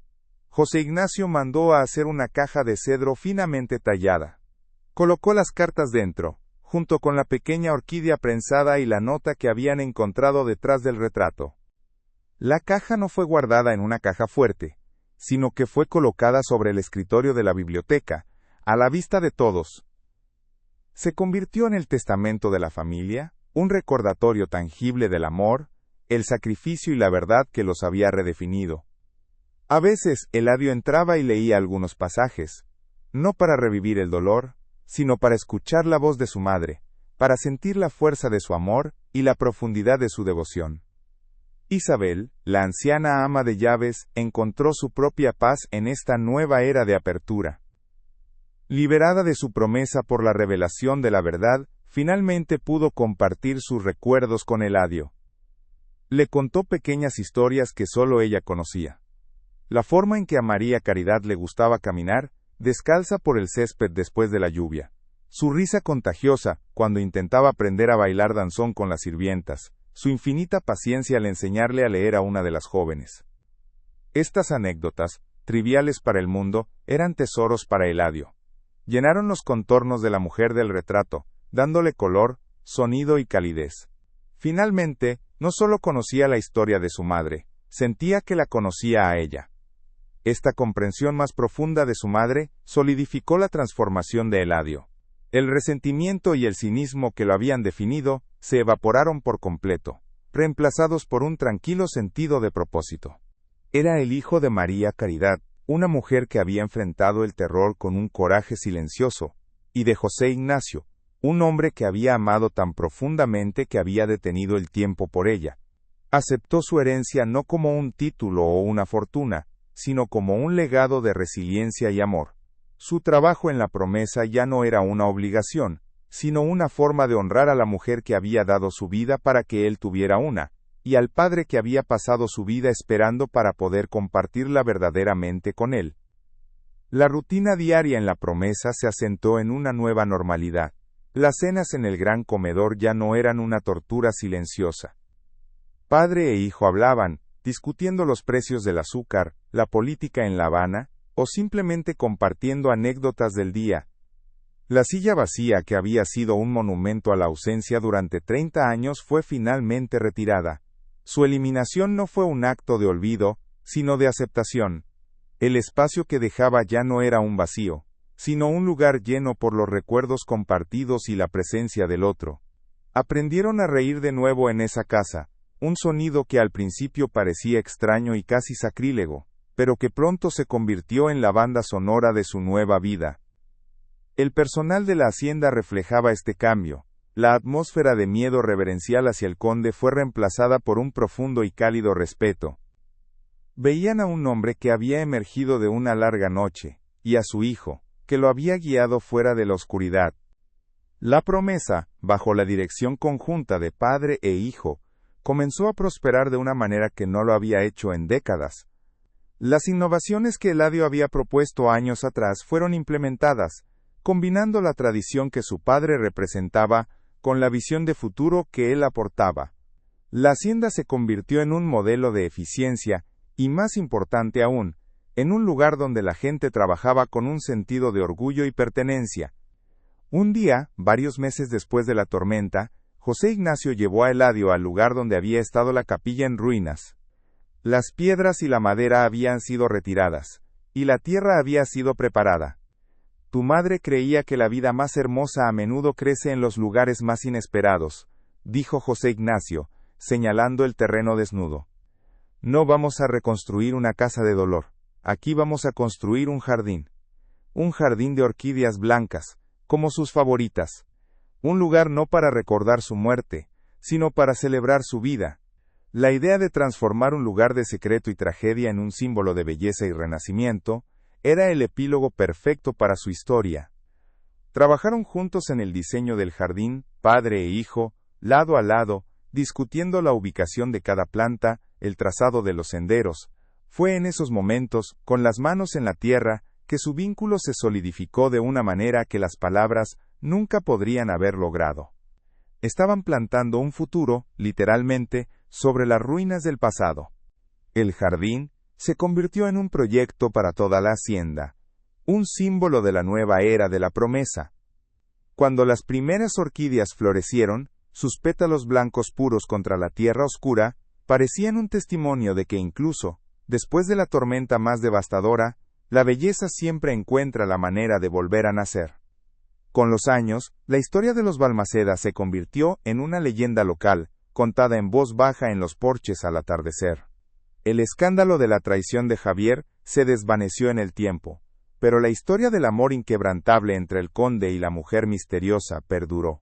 José Ignacio mandó a hacer una caja de cedro finamente tallada. Colocó las cartas dentro, junto con la pequeña orquídea prensada y la nota que habían encontrado detrás del retrato. La caja no fue guardada en una caja fuerte, sino que fue colocada sobre el escritorio de la biblioteca, a la vista de todos. Se convirtió en el testamento de la familia, un recordatorio tangible del amor, el sacrificio y la verdad que los había redefinido. A veces, Eladio entraba y leía algunos pasajes, no para revivir el dolor, sino para escuchar la voz de su madre, para sentir la fuerza de su amor y la profundidad de su devoción. Isabel, la anciana ama de llaves, encontró su propia paz en esta nueva era de apertura. Liberada de su promesa por la revelación de la verdad, finalmente pudo compartir sus recuerdos con Eladio. Le contó pequeñas historias que solo ella conocía. La forma en que a María Caridad le gustaba caminar, descalza por el césped después de la lluvia. Su risa contagiosa, cuando intentaba aprender a bailar danzón con las sirvientas. Su infinita paciencia al enseñarle a leer a una de las jóvenes. Estas anécdotas, triviales para el mundo, eran tesoros para Eladio. Llenaron los contornos de la mujer del retrato, dándole color, sonido y calidez. Finalmente, no solo conocía la historia de su madre, sentía que la conocía a ella. Esta comprensión más profunda de su madre solidificó la transformación de Eladio. El resentimiento y el cinismo que lo habían definido se evaporaron por completo, reemplazados por un tranquilo sentido de propósito. Era el hijo de María Caridad, una mujer que había enfrentado el terror con un coraje silencioso, y de José Ignacio, un hombre que había amado tan profundamente que había detenido el tiempo por ella. Aceptó su herencia no como un título o una fortuna, sino como un legado de resiliencia y amor. Su trabajo en la promesa ya no era una obligación, sino una forma de honrar a la mujer que había dado su vida para que él tuviera una, y al padre que había pasado su vida esperando para poder compartirla verdaderamente con él. La rutina diaria en la promesa se asentó en una nueva normalidad. Las cenas en el gran comedor ya no eran una tortura silenciosa. Padre e hijo hablaban, discutiendo los precios del azúcar, la política en La Habana, o simplemente compartiendo anécdotas del día. La silla vacía que había sido un monumento a la ausencia durante 30 años fue finalmente retirada. Su eliminación no fue un acto de olvido, sino de aceptación. El espacio que dejaba ya no era un vacío, sino un lugar lleno por los recuerdos compartidos y la presencia del otro. Aprendieron a reír de nuevo en esa casa, un sonido que al principio parecía extraño y casi sacrílego. pero que pronto se convirtió en la banda sonora de su nueva vida. El personal de la hacienda reflejaba este cambio. La atmósfera de miedo reverencial hacia el conde fue reemplazada por un profundo y cálido respeto. Veían a un hombre que había emergido de una larga noche, y a su hijo, que lo había guiado fuera de la oscuridad. La promesa, bajo la dirección conjunta de padre e hijo, comenzó a prosperar de una manera que no lo había hecho en décadas. Las innovaciones que Eladio había propuesto años atrás fueron implementadas, combinando la tradición que su padre representaba con la visión de futuro que él aportaba. La hacienda se convirtió en un modelo de eficiencia, y más importante aún, en un lugar donde la gente trabajaba con un sentido de orgullo y pertenencia. Un día, varios meses después de la tormenta, José Ignacio llevó a Eladio al lugar donde había estado la capilla en ruinas. Las piedras y la madera habían sido retiradas, y la tierra había sido preparada. Tu madre creía que la vida más hermosa a menudo crece en los lugares más inesperados, dijo José Ignacio, señalando el terreno desnudo. No vamos a reconstruir una casa de dolor, aquí vamos a construir un jardín de orquídeas blancas, como sus favoritas. Un lugar no para recordar su muerte, sino para celebrar su vida. La idea de transformar un lugar de secreto y tragedia en un símbolo de belleza y renacimiento, era el epílogo perfecto para su historia. Trabajaron juntos en el diseño del jardín, padre e hijo, lado a lado, discutiendo la ubicación de cada planta, el trazado de los senderos. Fue en esos momentos, con las manos en la tierra, que su vínculo se solidificó de una manera que las palabras nunca podrían haber logrado. Estaban plantando un futuro, literalmente, sobre las ruinas del pasado. El jardín se convirtió en un proyecto para toda la hacienda, un símbolo de la nueva era de la promesa. Cuando las primeras orquídeas florecieron, sus pétalos blancos puros contra la tierra oscura, parecían un testimonio de que incluso, después de la tormenta más devastadora, la belleza siempre encuentra la manera de volver a nacer. Con los años, la historia de los Balmaceda se convirtió en una leyenda local, contada en voz baja en los porches al atardecer. El escándalo de la traición de Javier se desvaneció en el tiempo, pero la historia del amor inquebrantable entre el conde y la mujer misteriosa perduró.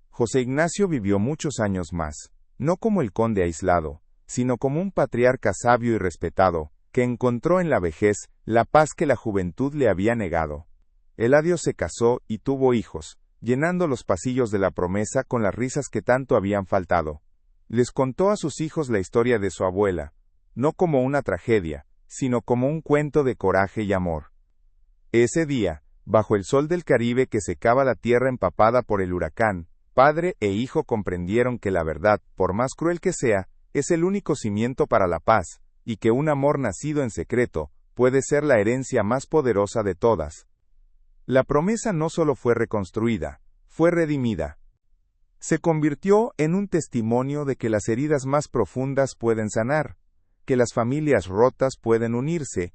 José Ignacio vivió muchos años más, no como el conde aislado, sino como un patriarca sabio y respetado, que encontró en la vejez la paz que la juventud le había negado. Eladio se casó y tuvo hijos, llenando los pasillos de la promesa con las risas que tanto habían faltado. Les contó a sus hijos la historia de su abuela, no como una tragedia, sino como un cuento de coraje y amor. Ese día, bajo el sol del Caribe que secaba la tierra empapada por el huracán, padre e hijo comprendieron que la verdad, por más cruel que sea, es el único cimiento para la paz, y que un amor nacido en secreto, puede ser la herencia más poderosa de todas. La promesa no solo fue reconstruida, fue redimida. Se convirtió en un testimonio de que las heridas más profundas pueden sanar, que las familias rotas pueden unirse,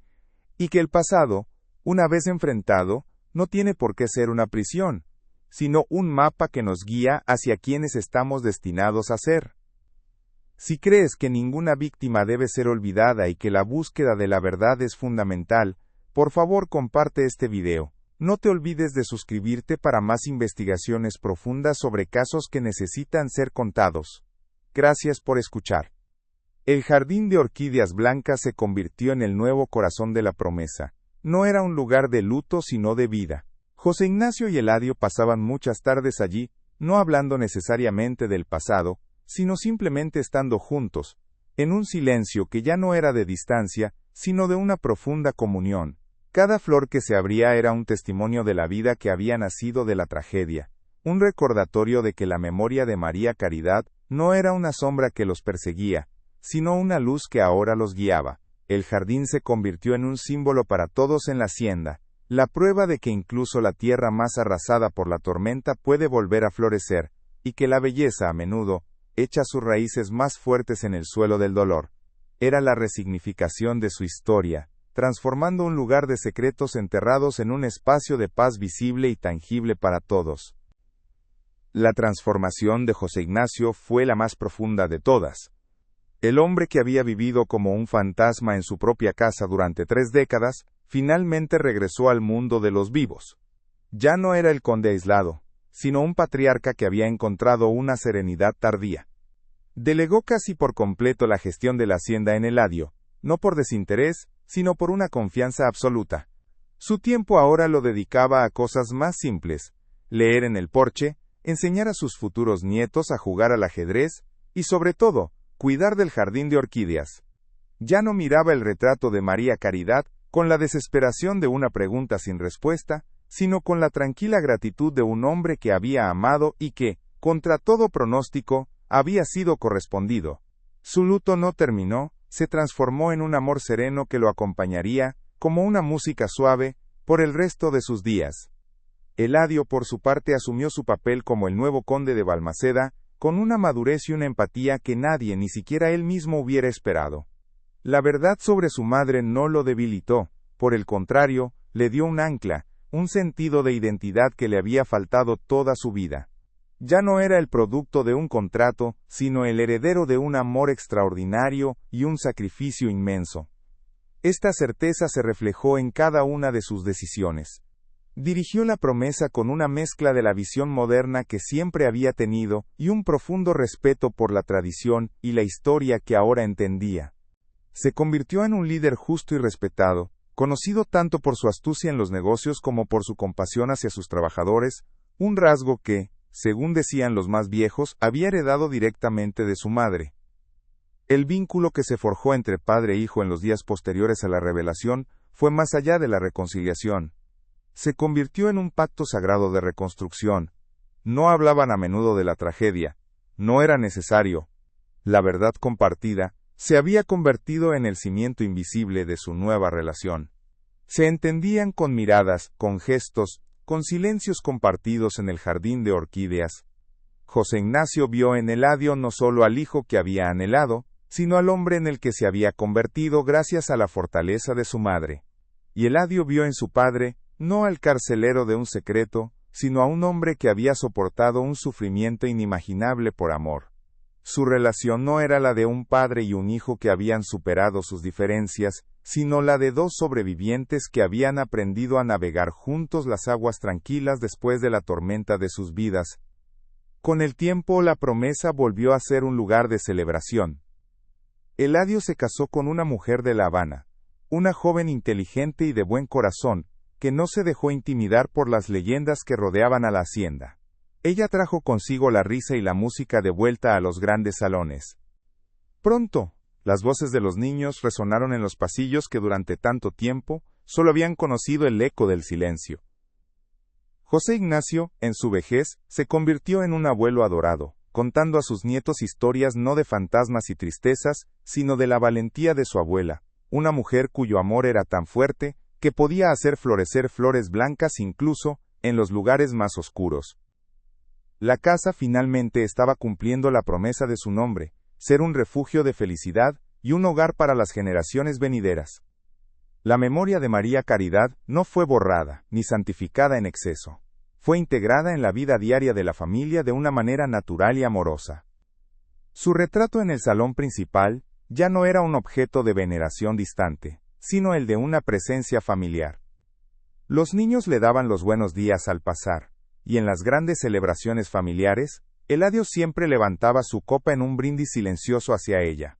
y que el pasado, una vez enfrentado, no tiene por qué ser una prisión, sino un mapa que nos guía hacia quienes estamos destinados a ser. Si crees que ninguna víctima debe ser olvidada y que la búsqueda de la verdad es fundamental, por favor comparte este video. No te olvides de suscribirte para más investigaciones profundas sobre casos que necesitan ser contados. Gracias por escuchar. El jardín de orquídeas blancas se convirtió en el nuevo corazón de la promesa. No era un lugar de luto sino de vida. José Ignacio y Eladio pasaban muchas tardes allí, no hablando necesariamente del pasado, sino simplemente estando juntos, en un silencio que ya no era de distancia, sino de una profunda comunión. Cada flor que se abría era un testimonio de la vida que había nacido de la tragedia, un recordatorio de que la memoria de María Caridad no era una sombra que los perseguía, sino una luz que ahora los guiaba. El jardín se convirtió en un símbolo para todos en la hacienda, la prueba de que incluso la tierra más arrasada por la tormenta puede volver a florecer, y que la belleza a menudo echa sus raíces más fuertes en el suelo del dolor. Era la resignificación de su historia, transformando un lugar de secretos enterrados en un espacio de paz visible y tangible para todos. La transformación de José Ignacio fue la más profunda de todas. El hombre que había vivido como un fantasma en su propia casa durante 3 décadas, finalmente regresó al mundo de los vivos. Ya no era el conde aislado, sino un patriarca que había encontrado una serenidad tardía. Delegó casi por completo la gestión de la hacienda en Eladio, no por desinterés, sino por una confianza absoluta. Su tiempo ahora lo dedicaba a cosas más simples: leer en el porche, enseñar a sus futuros nietos a jugar al ajedrez, y sobre todo, cuidar del jardín de orquídeas. Ya no miraba el retrato de María Caridad con la desesperación de una pregunta sin respuesta, sino con la tranquila gratitud de un hombre que había amado y que, contra todo pronóstico, había sido correspondido. Su luto no terminó, se transformó en un amor sereno que lo acompañaría, como una música suave, por el resto de sus días. Eladio, por su parte, asumió su papel como el nuevo conde de Balmaceda, con una madurez y una empatía que nadie, ni siquiera él mismo, hubiera esperado. La verdad sobre su madre no lo debilitó, por el contrario, le dio un ancla, un sentido de identidad que le había faltado toda su vida. Ya no era el producto de un contrato, sino el heredero de un amor extraordinario y un sacrificio inmenso. Esta certeza se reflejó en cada una de sus decisiones. Dirigió la promesa con una mezcla de la visión moderna que siempre había tenido y un profundo respeto por la tradición y la historia que ahora entendía. Se convirtió en un líder justo y respetado, conocido tanto por su astucia en los negocios como por su compasión hacia sus trabajadores, un rasgo que, según decían los más viejos, había heredado directamente de su madre. El vínculo que se forjó entre padre e hijo en los días posteriores a la revelación fue más allá de la reconciliación. Se convirtió en un pacto sagrado de reconstrucción. No hablaban a menudo de la tragedia. No era necesario. La verdad compartida se había convertido en el cimiento invisible de su nueva relación. Se entendían con miradas, con gestos, con silencios compartidos en el jardín de orquídeas. José Ignacio vio en Eladio no solo al hijo que había anhelado, sino al hombre en el que se había convertido gracias a la fortaleza de su madre. Y Eladio vio en su padre, no al carcelero de un secreto, sino a un hombre que había soportado un sufrimiento inimaginable por amor. Su relación no era la de un padre y un hijo que habían superado sus diferencias, sino la de dos sobrevivientes que habían aprendido a navegar juntos las aguas tranquilas después de la tormenta de sus vidas. Con el tiempo la promesa volvió a ser un lugar de celebración. Eladio se casó con una mujer de La Habana, una joven inteligente y de buen corazón, que no se dejó intimidar por las leyendas que rodeaban a la hacienda. Ella trajo consigo la risa y la música de vuelta a los grandes salones. Pronto, las voces de los niños resonaron en los pasillos que durante tanto tiempo solo habían conocido el eco del silencio. José Ignacio, en su vejez, se convirtió en un abuelo adorado, contando a sus nietos historias no de fantasmas y tristezas, sino de la valentía de su abuela, una mujer cuyo amor era tan fuerte que podía hacer florecer flores blancas incluso en los lugares más oscuros. La casa finalmente estaba cumpliendo la promesa de su nombre, ser un refugio de felicidad y un hogar para las generaciones venideras. La memoria de María Caridad no fue borrada, ni santificada en exceso. Fue integrada en la vida diaria de la familia de una manera natural y amorosa. Su retrato en el salón principal ya no era un objeto de veneración distante, sino el de una presencia familiar. Los niños le daban los buenos días al pasar, y en las grandes celebraciones familiares, Eladio siempre levantaba su copa en un brindis silencioso hacia ella.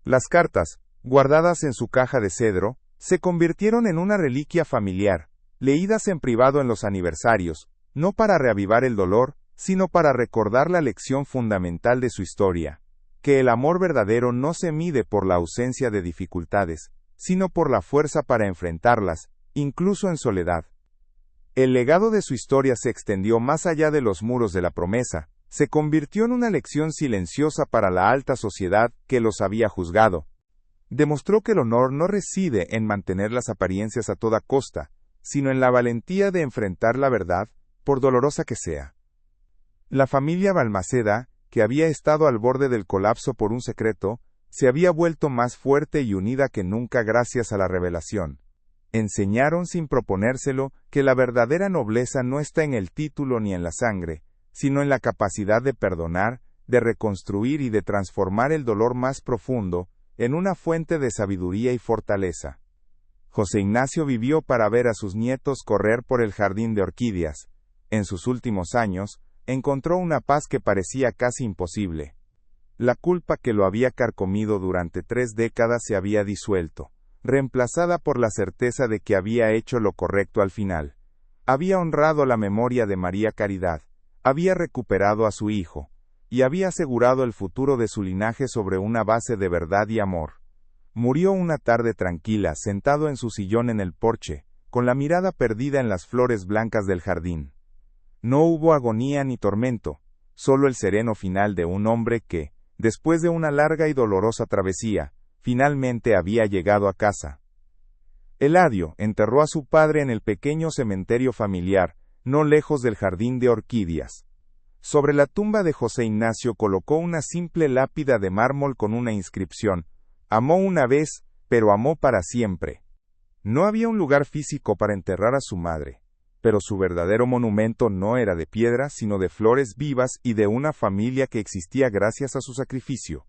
Las cartas, guardadas en su caja de cedro, se convirtieron en una reliquia familiar, leídas en privado en los aniversarios, no para reavivar el dolor, sino para recordar la lección fundamental de su historia, que el amor verdadero no se mide por la ausencia de dificultades, sino por la fuerza para enfrentarlas, incluso en soledad. El legado de su historia se extendió más allá de los muros de la promesa, se convirtió en una lección silenciosa para la alta sociedad que los había juzgado. Demostró que el honor no reside en mantener las apariencias a toda costa, sino en la valentía de enfrentar la verdad, por dolorosa que sea. La familia Balmaceda, que había estado al borde del colapso por un secreto, se había vuelto más fuerte y unida que nunca gracias a la revelación. Enseñaron sin proponérselo que la verdadera nobleza no está en el título ni en la sangre, sino en la capacidad de perdonar, de reconstruir y de transformar el dolor más profundo en una fuente de sabiduría y fortaleza. José Ignacio vivió para ver a sus nietos correr por el jardín de orquídeas. En sus últimos años, encontró una paz que parecía casi imposible. La culpa que lo había carcomido durante 3 décadas se había disuelto, reemplazada por la certeza de que había hecho lo correcto al final. Había honrado la memoria de María Caridad, había recuperado a su hijo, y había asegurado el futuro de su linaje sobre una base de verdad y amor. Murió una tarde tranquila, sentado en su sillón en el porche, con la mirada perdida en las flores blancas del jardín. No hubo agonía ni tormento, solo el sereno final de un hombre que, después de una larga y dolorosa travesía, finalmente había llegado a casa. Eladio enterró a su padre en el pequeño cementerio familiar, no lejos del jardín de orquídeas. Sobre la tumba de José Ignacio colocó una simple lápida de mármol con una inscripción: «Amó una vez, pero amó para siempre». No había un lugar físico para enterrar a su madre, pero su verdadero monumento no era de piedra, sino de flores vivas y de una familia que existía gracias a su sacrificio.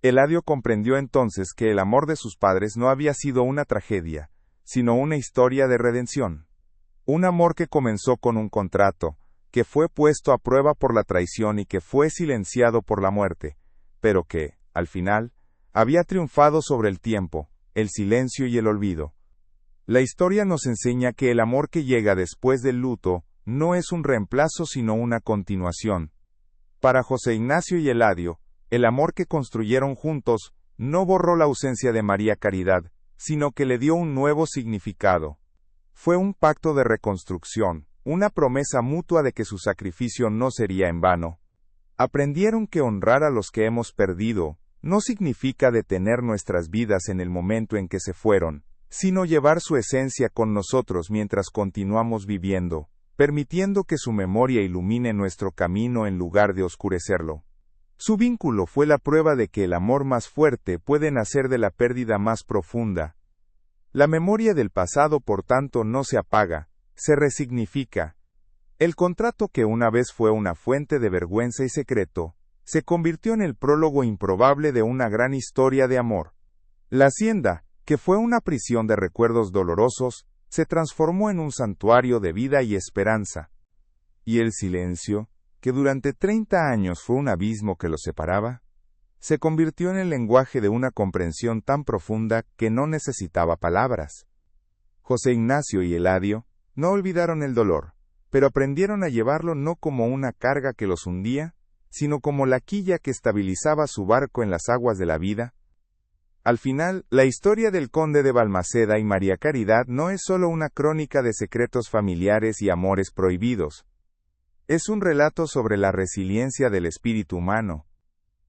Eladio comprendió entonces que el amor de sus padres no había sido una tragedia, sino una historia de redención. Un amor que comenzó con un contrato, que fue puesto a prueba por la traición y que fue silenciado por la muerte, pero que, al final, había triunfado sobre el tiempo, el silencio y el olvido. La historia nos enseña que el amor que llega después del luto no es un reemplazo sino una continuación. Para José Ignacio y Eladio, el amor que construyeron juntos no borró la ausencia de María Caridad, sino que le dio un nuevo significado. Fue un pacto de reconstrucción, una promesa mutua de que su sacrificio no sería en vano. Aprendieron que honrar a los que hemos perdido no significa detener nuestras vidas en el momento en que se fueron, sino llevar su esencia con nosotros mientras continuamos viviendo, permitiendo que su memoria ilumine nuestro camino en lugar de oscurecerlo. Su vínculo fue la prueba de que el amor más fuerte puede nacer de la pérdida más profunda. La memoria del pasado, por tanto, no se apaga, se resignifica. El contrato que una vez fue una fuente de vergüenza y secreto, se convirtió en el prólogo improbable de una gran historia de amor. La hacienda, que fue una prisión de recuerdos dolorosos, se transformó en un santuario de vida y esperanza. Y el silencio, que durante 30 años fue un abismo que los separaba, se convirtió en el lenguaje de una comprensión tan profunda que no necesitaba palabras. José Ignacio y Eladio no olvidaron el dolor, pero aprendieron a llevarlo no como una carga que los hundía, sino como la quilla que estabilizaba su barco en las aguas de la vida. Al final, la historia del conde de Balmaceda y María Caridad no es solo una crónica de secretos familiares y amores prohibidos. Es un relato sobre la resiliencia del espíritu humano.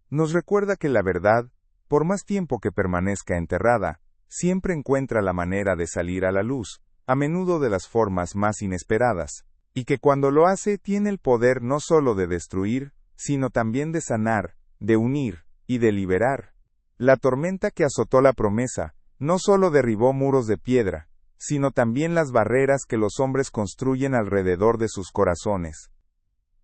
Nos recuerda que la verdad, por más tiempo que permanezca enterrada, siempre encuentra la manera de salir a la luz, a menudo de las formas más inesperadas, y que cuando lo hace tiene el poder no solo de destruir, sino también de sanar, de unir y de liberar. La tormenta que azotó la promesa, no solo derribó muros de piedra, sino también las barreras que los hombres construyen alrededor de sus corazones.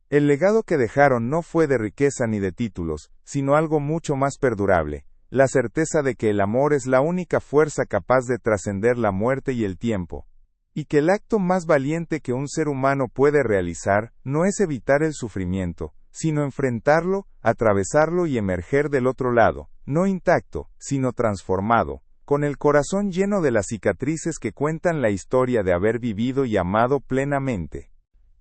El legado que dejaron no fue de riqueza ni de títulos, sino algo mucho más perdurable, la certeza de que el amor es la única fuerza capaz de trascender la muerte y el tiempo, y que el acto más valiente que un ser humano puede realizar no es evitar el sufrimiento, sino enfrentarlo, atravesarlo y emerger del otro lado, no intacto, sino transformado, con el corazón lleno de las cicatrices que cuentan la historia de haber vivido y amado plenamente.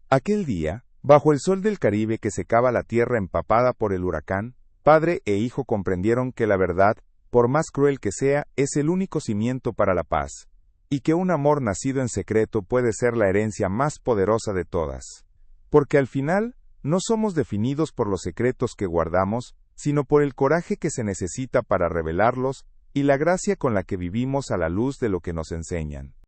Aquel día, bajo el sol del Caribe que secaba la tierra empapada por el huracán, padre e hijo comprendieron que la verdad, por más cruel que sea, es el único cimiento para la paz, y que un amor nacido en secreto puede ser la herencia más poderosa de todas. Porque al final, no somos definidos por los secretos que guardamos, sino por el coraje que se necesita para revelarlos, y la gracia con la que vivimos a la luz de lo que nos enseñan.